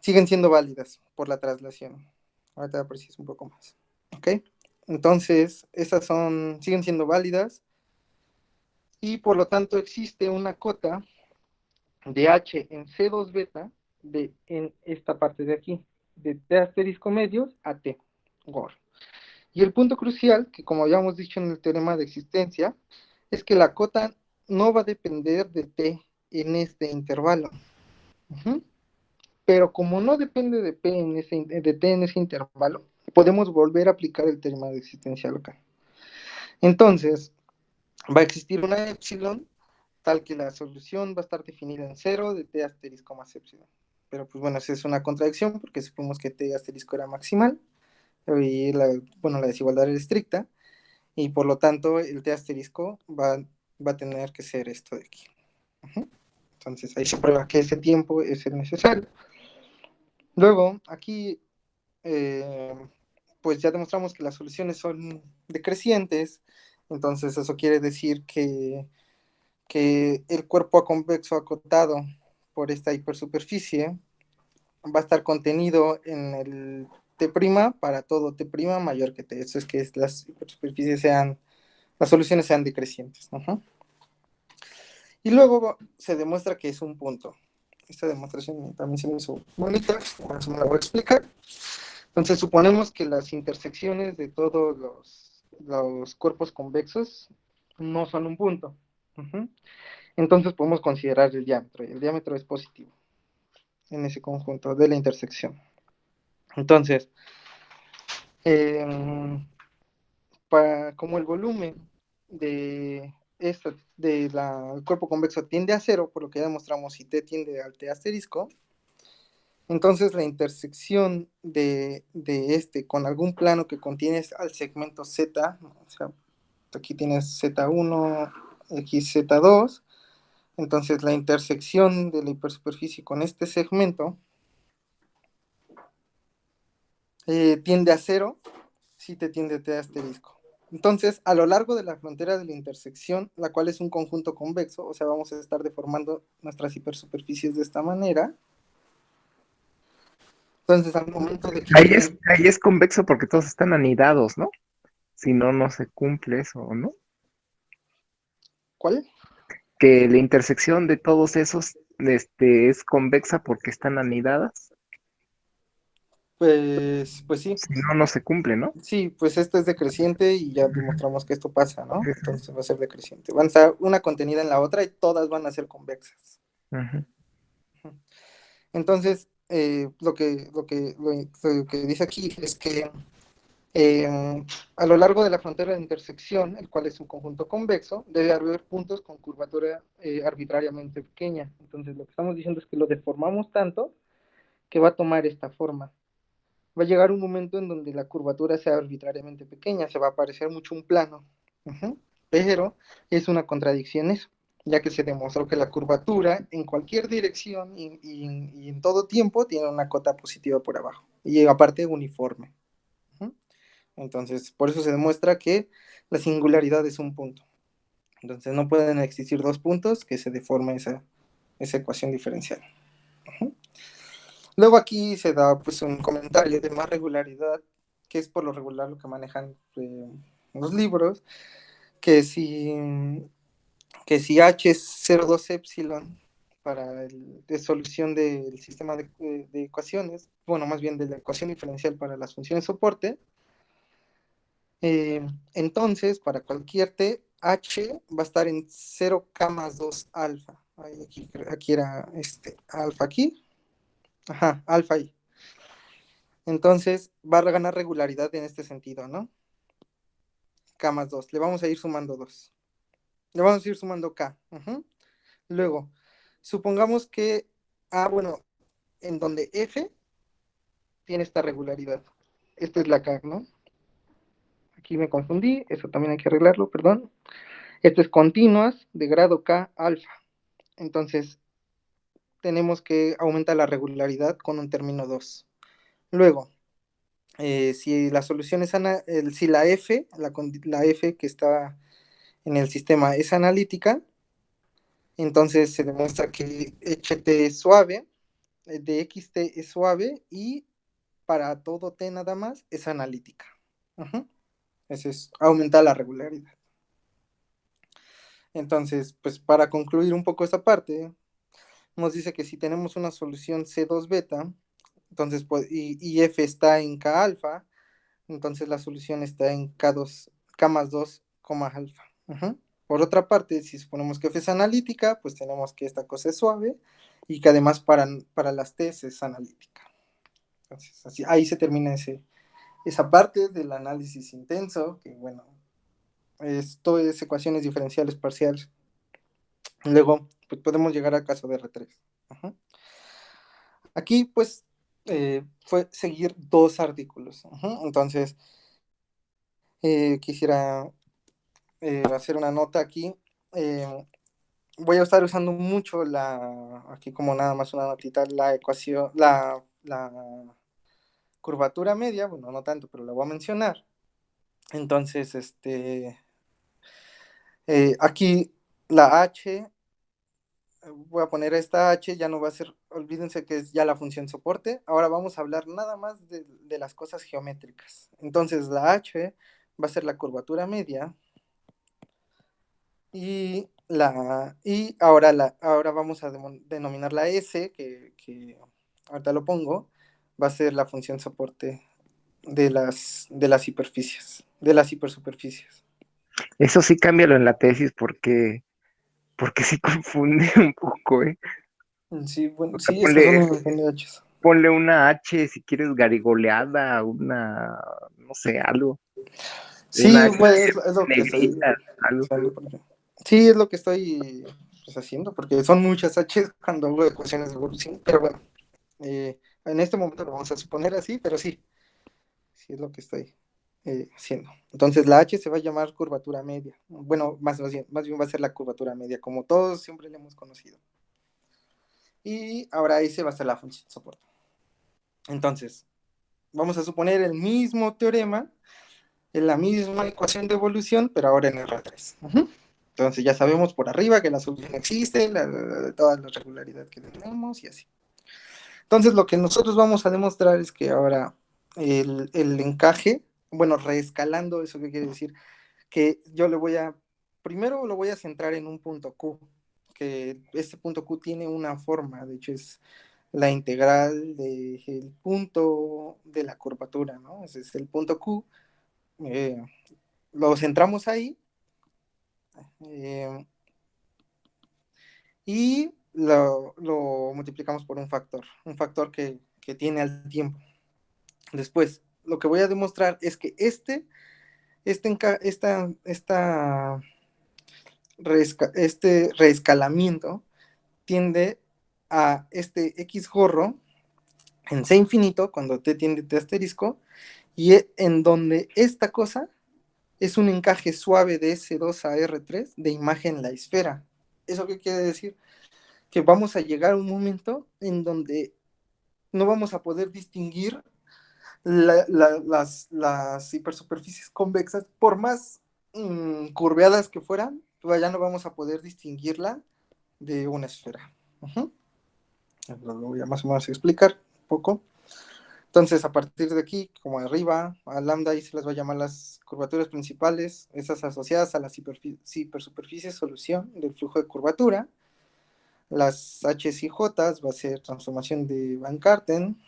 siguen siendo válidas por la traslación. Ahorita preciso un poco más. ¿Ok? Entonces, siguen siendo válidas, y por lo tanto existe una cota de H en C2 beta en esta parte de aquí, de T asterisco medios a T GOR. Y el punto crucial, que como habíamos dicho en el teorema de existencia, es que la cota no va a depender de T en este intervalo. Pero como no depende de T en ese intervalo, podemos volver a aplicar el teorema de existencia local. Entonces, va a existir una epsilon tal que la solución va a estar definida en 0 de t asterisco más epsilon. Pero pues bueno, esa es una contradicción porque supimos que t asterisco era maximal y la desigualdad era estricta, y por lo tanto el t asterisco va a tener que ser esto de aquí. Entonces ahí se prueba que ese tiempo es el necesario. Luego, aquí pues ya demostramos que las soluciones son decrecientes. Entonces eso quiere decir que el cuerpo convexo acotado por esta hipersuperficie va a estar contenido en el T' para todo T' mayor que T. Eso es que las hipersuperficies las soluciones sean decrecientes. Y luego se demuestra que es un punto. Esta demostración también se me hizo bonita, por eso me la voy a explicar. Entonces suponemos que las intersecciones de todos los cuerpos convexos no son un punto. Entonces podemos considerar el diámetro, y el diámetro es positivo en ese conjunto de la intersección. Entonces, como el volumen del cuerpo convexo tiende a cero, por lo que ya demostramos si T tiende al T asterisco, entonces la intersección de este con algún plano que contiene al segmento Z, o sea, aquí tienes Z1, aquí Z2, entonces la intersección de la hipersuperficie con este segmento tiende a cero si te tiende T asterisco. Entonces, a lo largo de la frontera de la intersección, la cual es un conjunto convexo, o sea, vamos a estar deformando nuestras hipersuperficies de esta manera. Entonces, al momento de que... Ahí es convexo porque todos están anidados, ¿no? Si no, no se cumple eso, ¿no? ¿Cuál? Que la intersección de todos esos es convexa porque están anidadas. Pues sí, Si no, no se cumple, ¿no? sí, pues esto es decreciente y ya demostramos que esto pasa, ¿no? Entonces va a ser decreciente. Van a estar una contenida en la otra y todas van a ser convexas. Ujú. Entonces, lo que dice aquí es que a lo largo de la frontera de intersección, el cual es un conjunto convexo, debe haber puntos con curvatura arbitrariamente pequeña. Entonces, lo que estamos diciendo es que lo deformamos tanto que va a tomar esta forma. Va a llegar un momento en donde la curvatura sea arbitrariamente pequeña, se va a parecer mucho un plano. Ujú. Pero es una contradicción eso, ya que se demostró que la curvatura en cualquier dirección y en todo tiempo tiene una cota positiva por abajo, y aparte uniforme. Ujú. Entonces, por eso se demuestra que la singularidad es un punto. Entonces, no pueden existir dos puntos que se deforme esa ecuación diferencial. Ujú. Luego aquí se da pues un comentario de más regularidad, que es por lo regular lo que manejan los libros, que si, que si H es 0,2 epsilon para de solución del sistema de ecuaciones, bueno, más bien de la ecuación diferencial para las funciones soporte, entonces para cualquier T, H va a estar en 0K más 2 alfa. Aquí era alfa aquí, ajá, alfa ahí. Entonces va a ganar regularidad en este sentido, ¿no? K más 2. Le vamos a ir sumando 2. Le vamos a ir sumando K. Uh-huh. Luego, supongamos que, bueno, en donde F tiene esta regularidad. Esta es la K, ¿no? Aquí me confundí, eso también hay que arreglarlo, perdón. Esto es continuas de grado K alfa. Entonces, tenemos que aumentar la regularidad con un término 2. Luego, si la solución es, si la F, la F que está en el sistema es analítica, entonces se demuestra que HT es suave, de XT es suave y para todo T nada más es analítica. Uh-huh. Eso es aumentar la regularidad. Entonces, pues para concluir un poco esta parte, nos dice que si tenemos una solución C2 beta, entonces pues, y F está en K alfa, entonces la solución está en K2, K más 2, alfa. Uh-huh. Por otra parte, si suponemos que F es analítica, pues tenemos que esta cosa es suave y que además para las T es analítica. Entonces, así, ahí se termina esa parte del análisis intenso, que bueno, esto es ecuaciones diferenciales parciales. Luego, pues podemos llegar al caso de R3. Uh-huh. Aquí, pues, fue seguir dos artículos. Uh-huh. Entonces, quisiera hacer una nota aquí. Voy a estar usando mucho aquí como nada más una notita, la ecuación, la curvatura media, bueno, no tanto, pero la voy a mencionar. Entonces, aquí la H, voy a poner esta H, ya no va a ser, olvídense que es ya la función soporte, ahora vamos a hablar nada más de las cosas geométricas. Entonces, la H va a ser la curvatura media, y ahora vamos a denominar la S, que ahorita lo pongo, va a ser la función soporte de las superficies, de las hipersuperficies. Eso sí, cámbialo en la tesis porque sí confunde un poco, ¿eh? Sí, bueno, O sea, sí, es que son un montón de H's. ponle una H si quieres garigoleada, una, no sé, algo. Una Sí, H pues es lo que estoy negrita, algo. haciendo. Sí, es lo que estoy pues, haciendo, porque son muchas H's cuando hago ecuaciones de evolución, pero bueno, en este momento lo vamos a suponer así, pero sí, sí es lo que estoy haciendo. Entonces la H se va a llamar curvatura media. Bueno, más bien va a ser la curvatura media, como todos siempre le hemos conocido. Y ahora S va a ser la función soporte. Entonces, vamos a suponer el mismo teorema, en la misma ecuación de evolución, pero ahora en R3. Uh-huh. Entonces ya sabemos por arriba que la solución existe, toda la regularidad que tenemos y así. Entonces lo que nosotros vamos a demostrar es que ahora el encaje, bueno, reescalando, ¿eso qué quiere decir? Que yo primero lo voy a centrar en un punto Q, que este punto Q tiene una forma, de hecho es la integral del punto de la curvatura, ¿no? Ese es el punto Q. Lo centramos ahí y lo multiplicamos por un factor que tiene al tiempo. Después, lo que voy a demostrar es que este reescalamiento tiende a este X gorro en C infinito, cuando T tiende a T asterisco, y en donde esta cosa es un encaje suave de S2 a R3 de imagen en la esfera. ¿Eso qué quiere decir? Que vamos a llegar a un momento en donde no vamos a poder distinguir las hipersuperficies convexas, por más curveadas que fueran, pues ya no vamos a poder distinguirla de una esfera. Lo voy a más o menos explicar un poco. Entonces, a partir de aquí, como arriba, a lambda ahí se les va a llamar las curvaturas principales, esas asociadas a las hipersuperficies solución del flujo de curvatura. Las H y J va a ser transformación de Van Karten,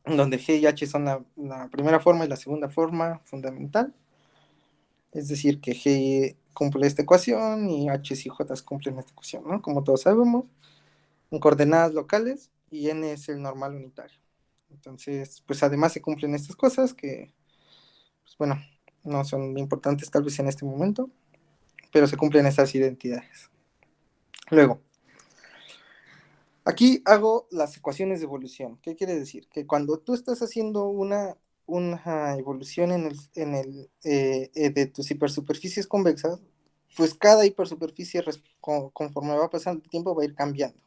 donde G y H son la primera forma y la segunda forma fundamental. Es decir, que G cumple esta ecuación y H y J cumplen esta ecuación, ¿no? Como todos sabemos, en coordenadas locales, y N es el normal unitario. Entonces, pues además se cumplen estas cosas que, pues bueno, no son importantes tal vez en este momento, pero se cumplen estas identidades. Luego, aquí hago las ecuaciones de evolución. ¿Qué quiere decir? Que cuando tú estás haciendo una evolución de tus hipersuperficies convexas, pues cada hipersuperficie conforme va pasando el tiempo va a ir cambiando.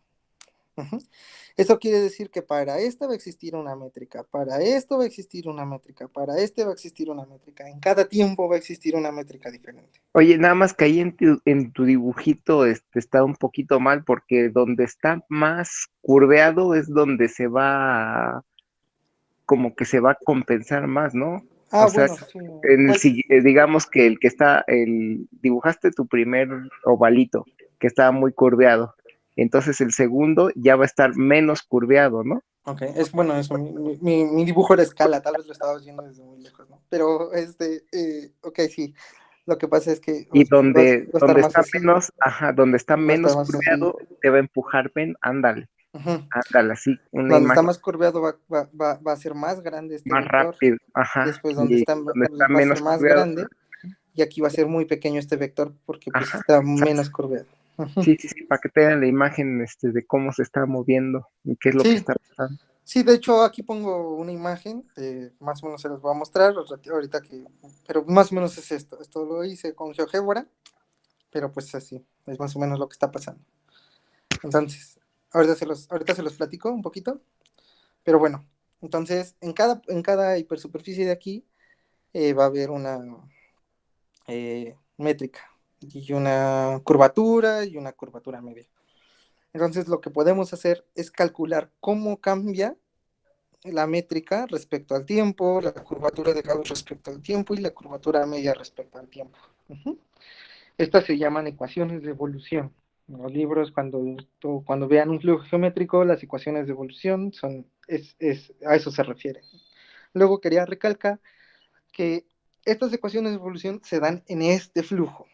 Eso quiere decir que para esta va a existir una métrica, para esto va a existir una métrica, para este va a existir una métrica, en cada tiempo va a existir una métrica diferente. Oye, nada más que ahí en tu dibujito está un poquito mal porque donde está más curveado es donde como que se va a compensar más, ¿no? O sea, Bueno, sí, pues, digamos que dibujaste tu primer ovalito, que estaba muy curveado, entonces el segundo ya va a estar menos curveado, ¿no? ok, es bueno, eso, mi dibujo era escala, tal vez lo estabas viendo desde muy lejos, ¿no? Pero, ok, sí, lo que pasa es que Y va a estar donde más está así, menos, ajá, donde está va a estar menos más así. curveado, te va a empujar, ven, Ujú. ándale, así, una Donde está imagen más curveado va a ser más grande este más vector, rápido, ajá, después donde y está donde está va a ser menos más curveado, grande, y aquí va a ser muy pequeño este vector porque pues ajá, está exacto. menos curveado. Sí, sí, sí, para que te den la imagen de cómo se está moviendo y qué es lo que Sí, está pasando. sí, de hecho aquí pongo una imagen, más o menos se los voy a mostrar ahorita pero más o menos es esto lo hice con GeoGebra, pero pues así, es más o menos lo que está pasando. Entonces, ahorita se los platico un poquito, pero bueno, entonces en cada hipersuperficie de aquí va a haber una métrica y una curvatura media. Entonces lo que podemos hacer es calcular cómo cambia la métrica respecto al tiempo, la curvatura de Gauss respecto al tiempo y la curvatura media respecto al tiempo. Estas se llaman ecuaciones de evolución. En los libros, cuando vean un flujo geométrico, las ecuaciones de evolución a eso se refiere. Luego quería recalcar que estas ecuaciones de evolución se dan en este flujo.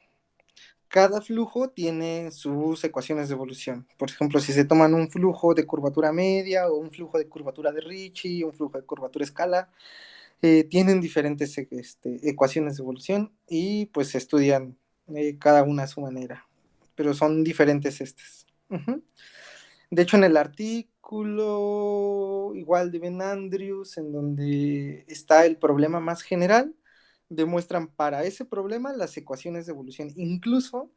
Cada flujo tiene sus ecuaciones de evolución. Por ejemplo, si se toman un flujo de curvatura media o un flujo de curvatura de Ricci, un flujo de curvatura escala, tienen diferentes ecuaciones de evolución y pues se estudian cada una a su manera, pero son diferentes estas. De hecho, en el artículo igual de Ben Andrews, en donde está el problema más general, demuestran para ese problema las ecuaciones de evolución. Incluso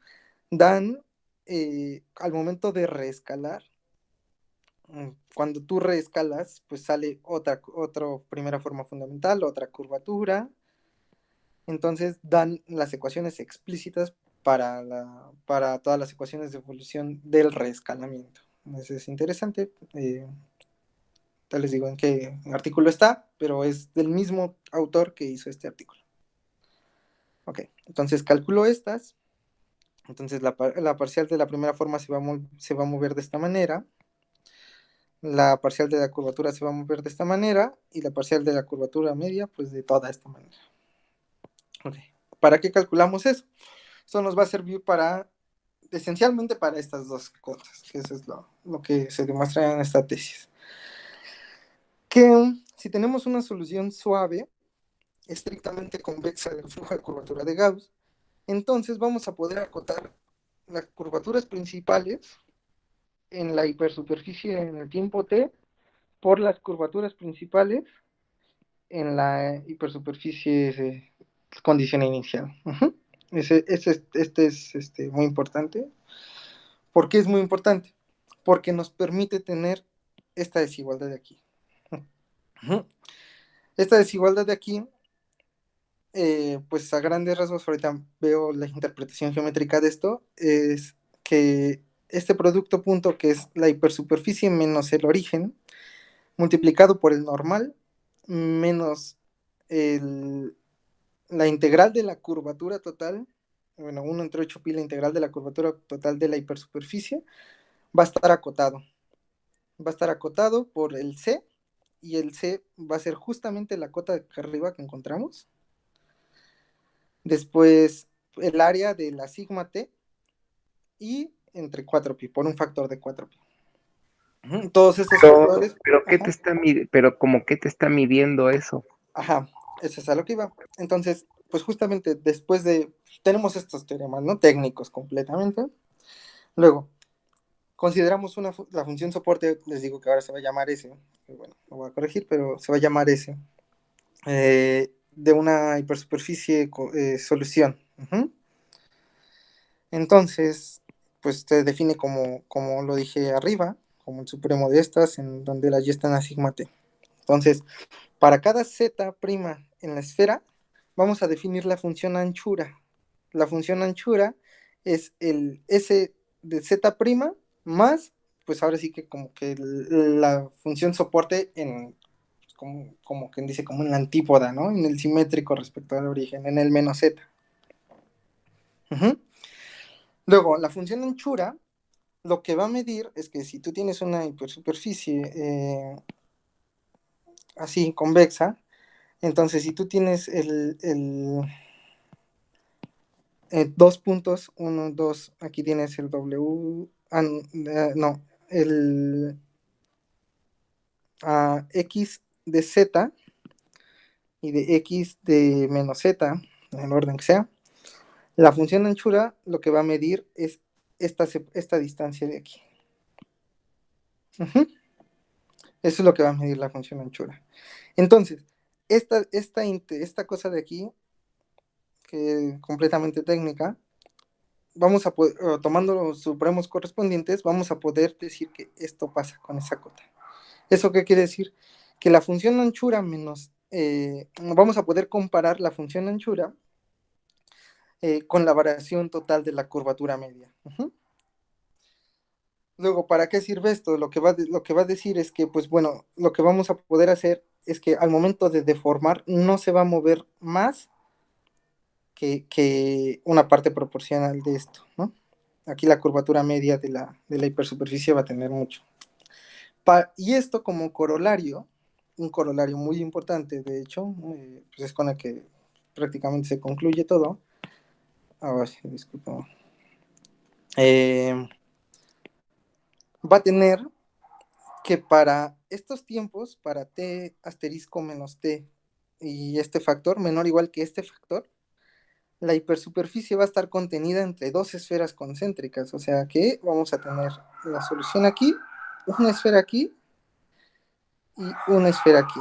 dan, al momento de reescalar, cuando tú reescalas, pues sale otra primera forma fundamental, otra curvatura. Entonces dan las ecuaciones explícitas para todas las ecuaciones de evolución del reescalamiento. Eso es interesante. Ya les digo en qué artículo está, pero es del mismo autor que hizo este artículo. Ok, entonces calculo estas. Entonces la parcial de la primera forma se va a mover de esta manera. La parcial de la curvatura se va a mover de esta manera y la parcial de la curvatura media, pues de toda esta manera. Okay. ¿Para qué calculamos eso? Eso nos va a servir esencialmente para estas dos cosas, que eso es lo que se demuestra en esta tesis. Que si tenemos una solución suave, estrictamente convexa del flujo de curvatura de Gauss, entonces vamos a poder acotar las curvaturas principales en la hipersuperficie en el tiempo t por las curvaturas principales en la hipersuperficie de condición inicial. Este es muy importante. ¿Por qué es muy importante? Porque nos permite tener esta desigualdad de aquí. Esta desigualdad de aquí, pues a grandes rasgos, ahorita veo la interpretación geométrica de esto, es que este producto punto, que es la hipersuperficie menos el origen, multiplicado por el normal, menos la integral de la curvatura total, bueno, 1 entre 8 pi la integral de la curvatura total de la hipersuperficie, va a estar acotado. Va a estar acotado por el C, y el C va a ser justamente la cota de acá arriba que encontramos. Después, el área de la sigma t, y entre 4pi, por un factor de 4pi. Todos estos factores. Pero ¿qué te está pero como qué te está midiendo eso? Ajá, eso es a lo que iba. Entonces, pues justamente después tenemos estos teoremas, ¿no? Técnicos completamente. Luego, consideramos la función soporte, les digo que ahora se va a llamar S, bueno, lo voy a corregir, pero se va a llamar S, de una hipersuperficie solución. Entonces, pues se define como lo dije arriba, como el supremo de estas, en donde la y está en la sigma t. Entonces, para cada z' en la esfera, vamos a definir la función anchura. La función anchura es el S de z' más, pues ahora sí que como que la función soporte como quien dice, como en la antípoda, ¿no? En el simétrico respecto al origen, en el menos z. Luego, la función anchura, lo que va a medir es que si tú tienes una hipersuperficie así, convexa, entonces si tú tienes dos puntos, uno, dos, aquí tienes el W, no, el X de Z y de X de menos Z, en el orden que sea, la función anchura lo que va a medir es esta distancia de aquí. Eso es lo que va a medir la función anchura. Entonces, esta cosa de aquí, que es completamente técnica, vamos a poder, tomando los supremos correspondientes, vamos a poder decir que esto pasa con esa cota. ¿Eso qué quiere decir? Que la función anchura menos, vamos a poder comparar la función anchura con la variación total de la curvatura media. Luego, ¿para qué sirve esto? Lo que va a decir es que, pues bueno, lo que vamos a poder hacer es que al momento de deformar no se va a mover más que una parte proporcional de esto, ¿no? Aquí la curvatura media de la hipersuperficie va a tener mucho. Y esto como corolario, un corolario muy importante, de hecho, pues es con el que prácticamente se concluye todo. Disculpa. Va a tener que para estos tiempos, para t asterisco menos t y este factor menor o igual que este factor, la hipersuperficie va a estar contenida entre dos esferas concéntricas, o sea que vamos a tener la solución aquí, una esfera aquí y una esfera aquí.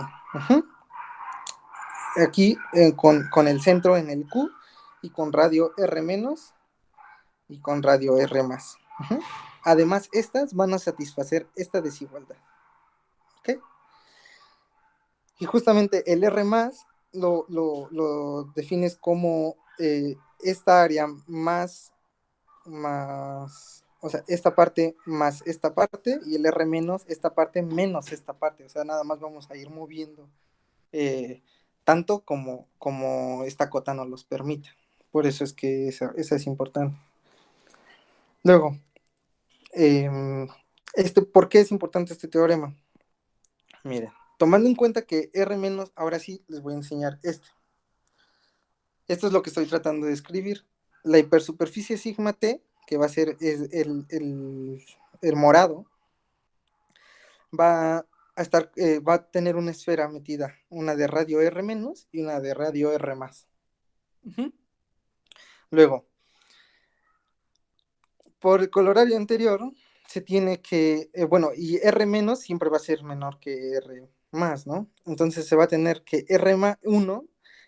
Aquí con el centro en el Q y con radio R menos y con radio R más. Además, estas van a satisfacer esta desigualdad. ¿Ok? Y justamente el R más lo defines como esta área más, o sea, esta parte más esta parte, y el R menos esta parte menos esta parte. O sea, nada más vamos a ir moviendo tanto como esta cota nos los permite. Por eso es que esa es importante. Luego, ¿Por qué es importante este teorema? Miren, tomando en cuenta que R menos, ahora sí les voy a enseñar este. Esto es lo que estoy tratando de escribir. La hipersuperficie sigma t, que va a ser el morado, va a estar, va a tener una esfera metida, una de radio R menos y una de radio R más. Luego, por el colorario anterior, se tiene que, bueno, y R menos siempre va a ser menor que R más, ¿no? Entonces se va a tener que R más 1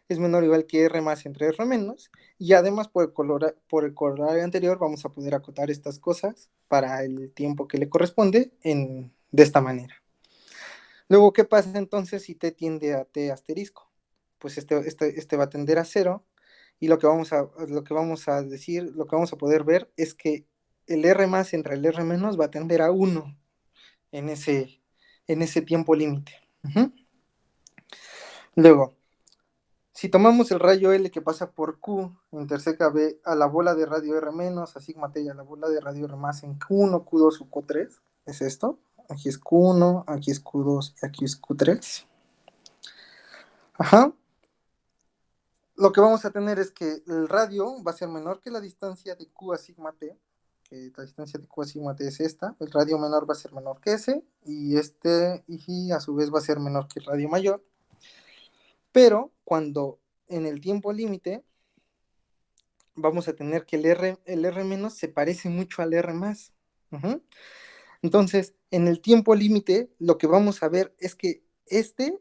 es menor o igual que R más entre R menos, y además por el colorario anterior vamos a poder acotar estas cosas para el tiempo que le corresponde de esta manera. Luego, ¿qué pasa entonces si t tiende a t asterisco? Pues este va a tender a 0, y lo que vamos a decir, lo que vamos a poder ver es que el R más entre el R menos va a tender a 1 en ese tiempo límite. Luego, si tomamos el rayo L que pasa por Q, interseca B a la bola de radio R menos, a sigma T y a la bola de radio R más en Q1, Q2 o Q3, es esto. Aquí es Q1, aquí es Q2 y aquí es Q3. Ajá. Lo que vamos a tener es que el radio va a ser menor que la distancia de Q a sigma T, que la distancia de Q a sigma T es esta, el radio menor va a ser menor que ese, y a su vez va a ser menor que el radio mayor, pero cuando en el tiempo límite vamos a tener que el R menos se parece mucho al R más. Entonces, en el tiempo límite, lo que vamos a ver es que este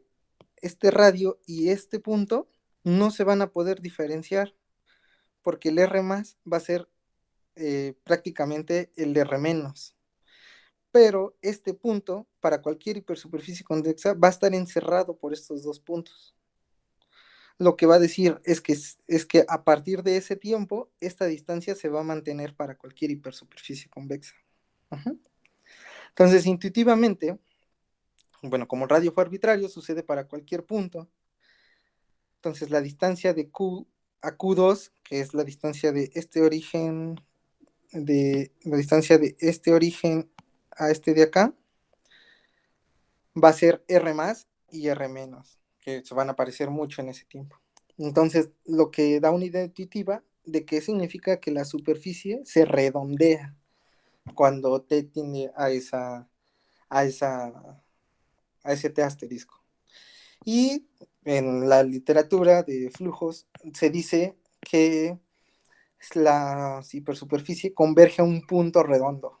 radio y este punto no se van a poder diferenciar, porque el R más va a ser prácticamente el R menos. Pero este punto, para cualquier hipersuperficie convexa, va a estar encerrado por estos dos puntos. Lo que va a decir es que a partir de ese tiempo, esta distancia se va a mantener para cualquier hipersuperficie convexa. Entonces, intuitivamente, bueno, como el radio fue arbitrario, sucede para cualquier punto. Entonces, la distancia de Q a Q2, que es la distancia de este origen, a este de acá, va a ser R más y R menos, que se van a parecer mucho en ese tiempo. Entonces, lo que da una idea intuitiva de qué significa que la superficie se redondea cuando t tiende a ese t asterisco. Y en la literatura de flujos se dice que la hipersuperficie converge a un punto redondo.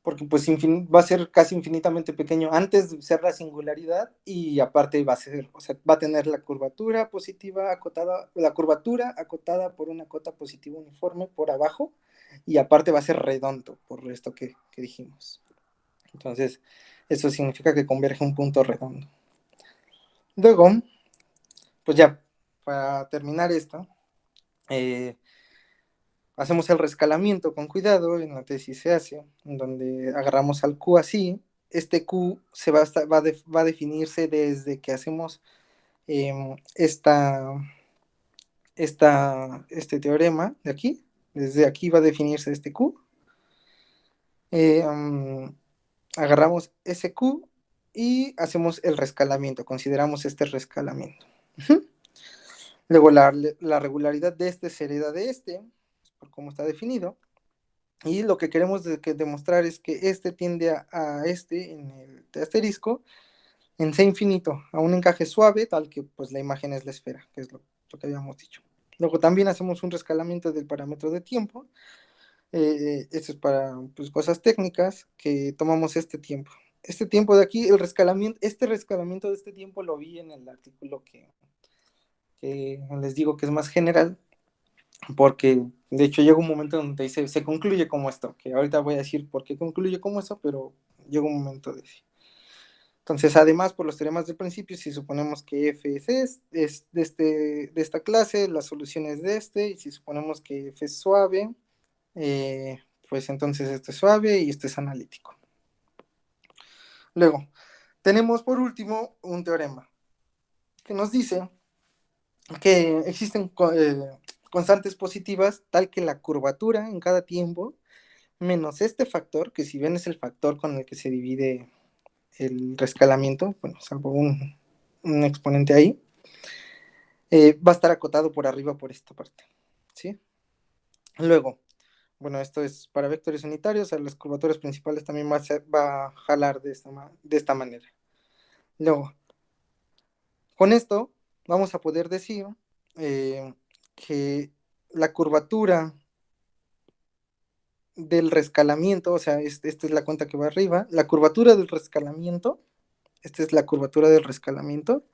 Porque pues va a ser casi infinitamente pequeño antes de ser la singularidad, y aparte va a tener la curvatura positiva acotada, la curvatura acotada por una cota positiva uniforme por abajo, y aparte va a ser redondo por esto que dijimos. Entonces, eso significa que converge a un punto redondo. Luego, pues ya, para terminar esto, hacemos el rescalamiento con cuidado, en la tesis se hace, en donde agarramos al Q así. Este Q va a definirse desde que hacemos este teorema de aquí. Desde aquí va a definirse este Q. Agarramos ese Q y hacemos el rescalamiento, consideramos este rescalamiento. Luego la regularidad de este se hereda de este, por cómo está definido. Y lo que queremos demostrar es que este tiende a este en el T asterisco en C infinito, a un encaje suave, tal que pues la imagen es la esfera, que es lo que habíamos dicho. Luego también hacemos un rescalamiento del parámetro de tiempo. Esto es para pues, cosas técnicas, que tomamos este tiempo. Este tiempo de aquí, este rescalamiento de este tiempo lo vi en el artículo que les digo que es más general, porque de hecho llega un momento donde se concluye como esto, que ahorita voy a decir por qué concluye como eso, pero llega un momento de sí. Entonces, además, por los teoremas del principio, si suponemos que f es de esta clase, la solución es de este, y si suponemos que f es suave, pues entonces este es suave y este es analítico. Luego, tenemos por último un teorema que nos dice que existen constantes positivas tal que la curvatura en cada tiempo menos este factor, que si ven es el factor con el que se divide el rescalamiento, bueno, salvo un exponente ahí, va a estar acotado por arriba por esta parte, ¿sí? Luego, bueno, esto es para vectores unitarios, o sea, las curvaturas principales también va a jalar de esta manera. Luego, con esto vamos a poder decir que la curvatura del rescalamiento, o sea, esta es la cuenta que va arriba, la curvatura del rescalamiento, esta es la curvatura del rescalamiento,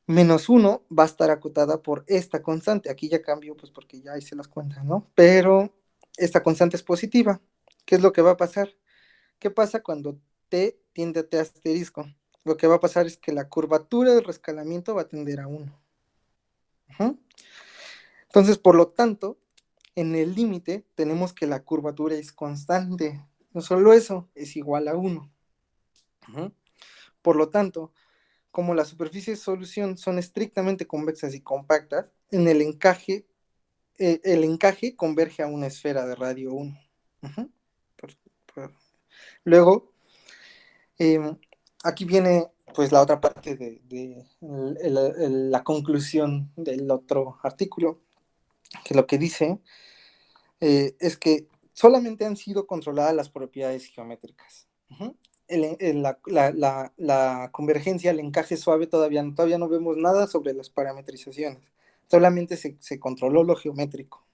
menos 1 va a estar acotada por esta constante. Aquí ya cambio, pues porque ya hice las cuentas, ¿no? Pero esta constante es positiva. ¿Qué es lo que va a pasar? ¿Qué pasa cuando t tiende a t asterisco? Lo que va a pasar es que la curvatura del rescalamiento va a tender a 1. Entonces, por lo tanto, en el límite tenemos que la curvatura es constante. No solo eso, es igual a 1. Por lo tanto, como las superficies de solución son estrictamente convexas y compactas, en el encaje converge a una esfera de radio 1. Por, por, luego, aquí viene pues la otra parte de la conclusión del otro artículo, que lo que dice es que solamente han sido controladas las propiedades geométricas. La convergencia, el encaje suave, todavía no vemos nada sobre las parametrizaciones. Solamente se controló lo geométrico.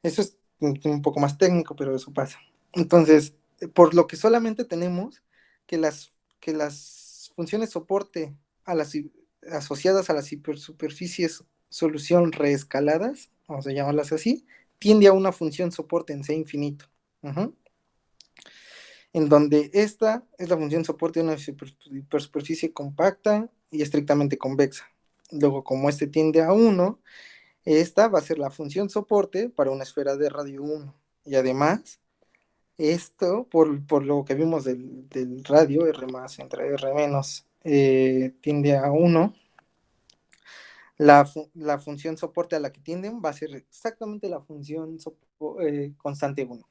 Eso es un poco más técnico, pero eso pasa. Entonces, por lo que solamente tenemos que las funciones soporte asociadas a las hipersuperficies solución reescaladas, vamos a llamarlas así, tiende a una función soporte en C infinito. En donde esta es la función soporte de una hipersuperficie compacta y estrictamente convexa. Luego, como este tiende a 1, esta va a ser la función soporte para una esfera de radio 1. Y además, esto, por lo que vimos del radio, R más entre R menos, tiende a 1. La función soporte a la que tienden va a ser exactamente la función constante 1.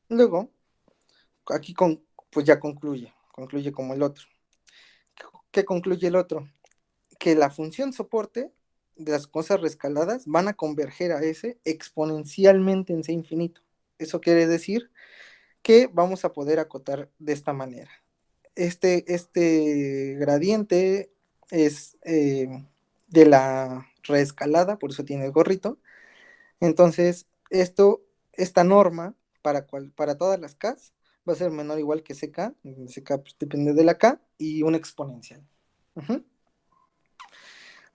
Luego, aquí pues ya concluye como el otro. ¿Qué concluye el otro? Que la función soporte de las cosas rescaladas van a converger a S exponencialmente en C infinito. Eso quiere decir que vamos a poder acotar de esta manera. Este gradiente es de la reescalada, por eso tiene el gorrito. Entonces, esta norma para todas las Ks va a ser menor o igual que CK. CK pues, depende de la K y un exponencial.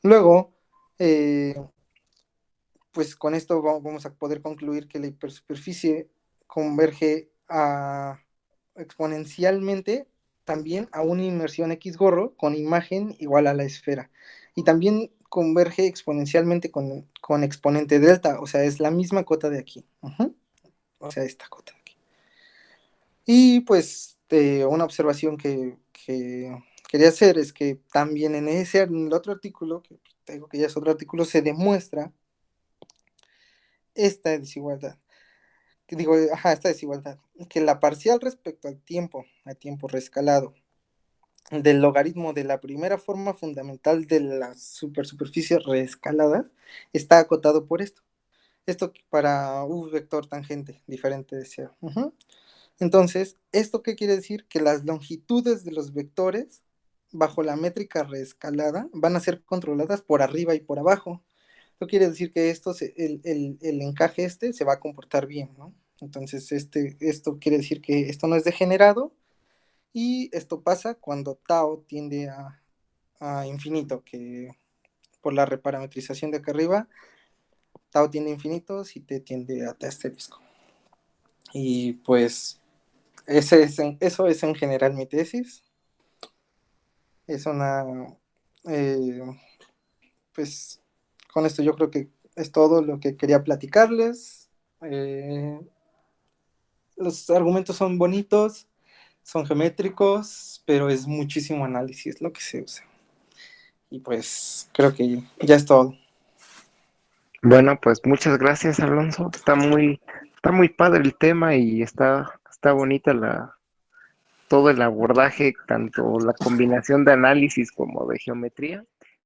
Luego, pues con esto vamos a poder concluir que la hipersuperficie converge exponencialmente también a una inmersión X gorro con imagen igual a la esfera. Y también converge exponencialmente con exponente delta, o sea, es la misma cota de aquí. O sea, esta cota de aquí. Y pues una observación que quería hacer es que también en el otro artículo, que tengo que ya es otro artículo, se demuestra esta desigualdad. Esta desigualdad. Que la parcial respecto al tiempo rescalado, del logaritmo de la primera forma fundamental de las superficies reescaladas, está acotado por esto. Esto para un vector tangente diferente de cero. Entonces, ¿esto qué quiere decir? Que las longitudes de los vectores bajo la métrica reescalada van a ser controladas por arriba y por abajo. Esto quiere decir que el encaje se va a comportar bien, ¿no? Entonces, esto quiere decir que esto no es degenerado y esto pasa cuando tau tiende a infinito, que por la reparametrización de acá arriba, tau tiende a infinito si t tiende a t asterisco. Y pues eso es en general mi tesis. Es una... pues con esto yo creo que es todo lo que quería platicarles. Los argumentos son bonitos, son geométricos, pero es muchísimo análisis lo que se usa. Y pues creo que ya es todo. Bueno, pues muchas gracias, Alonso. Está muy padre el tema y está bonita todo el abordaje, tanto la combinación de análisis como de geometría.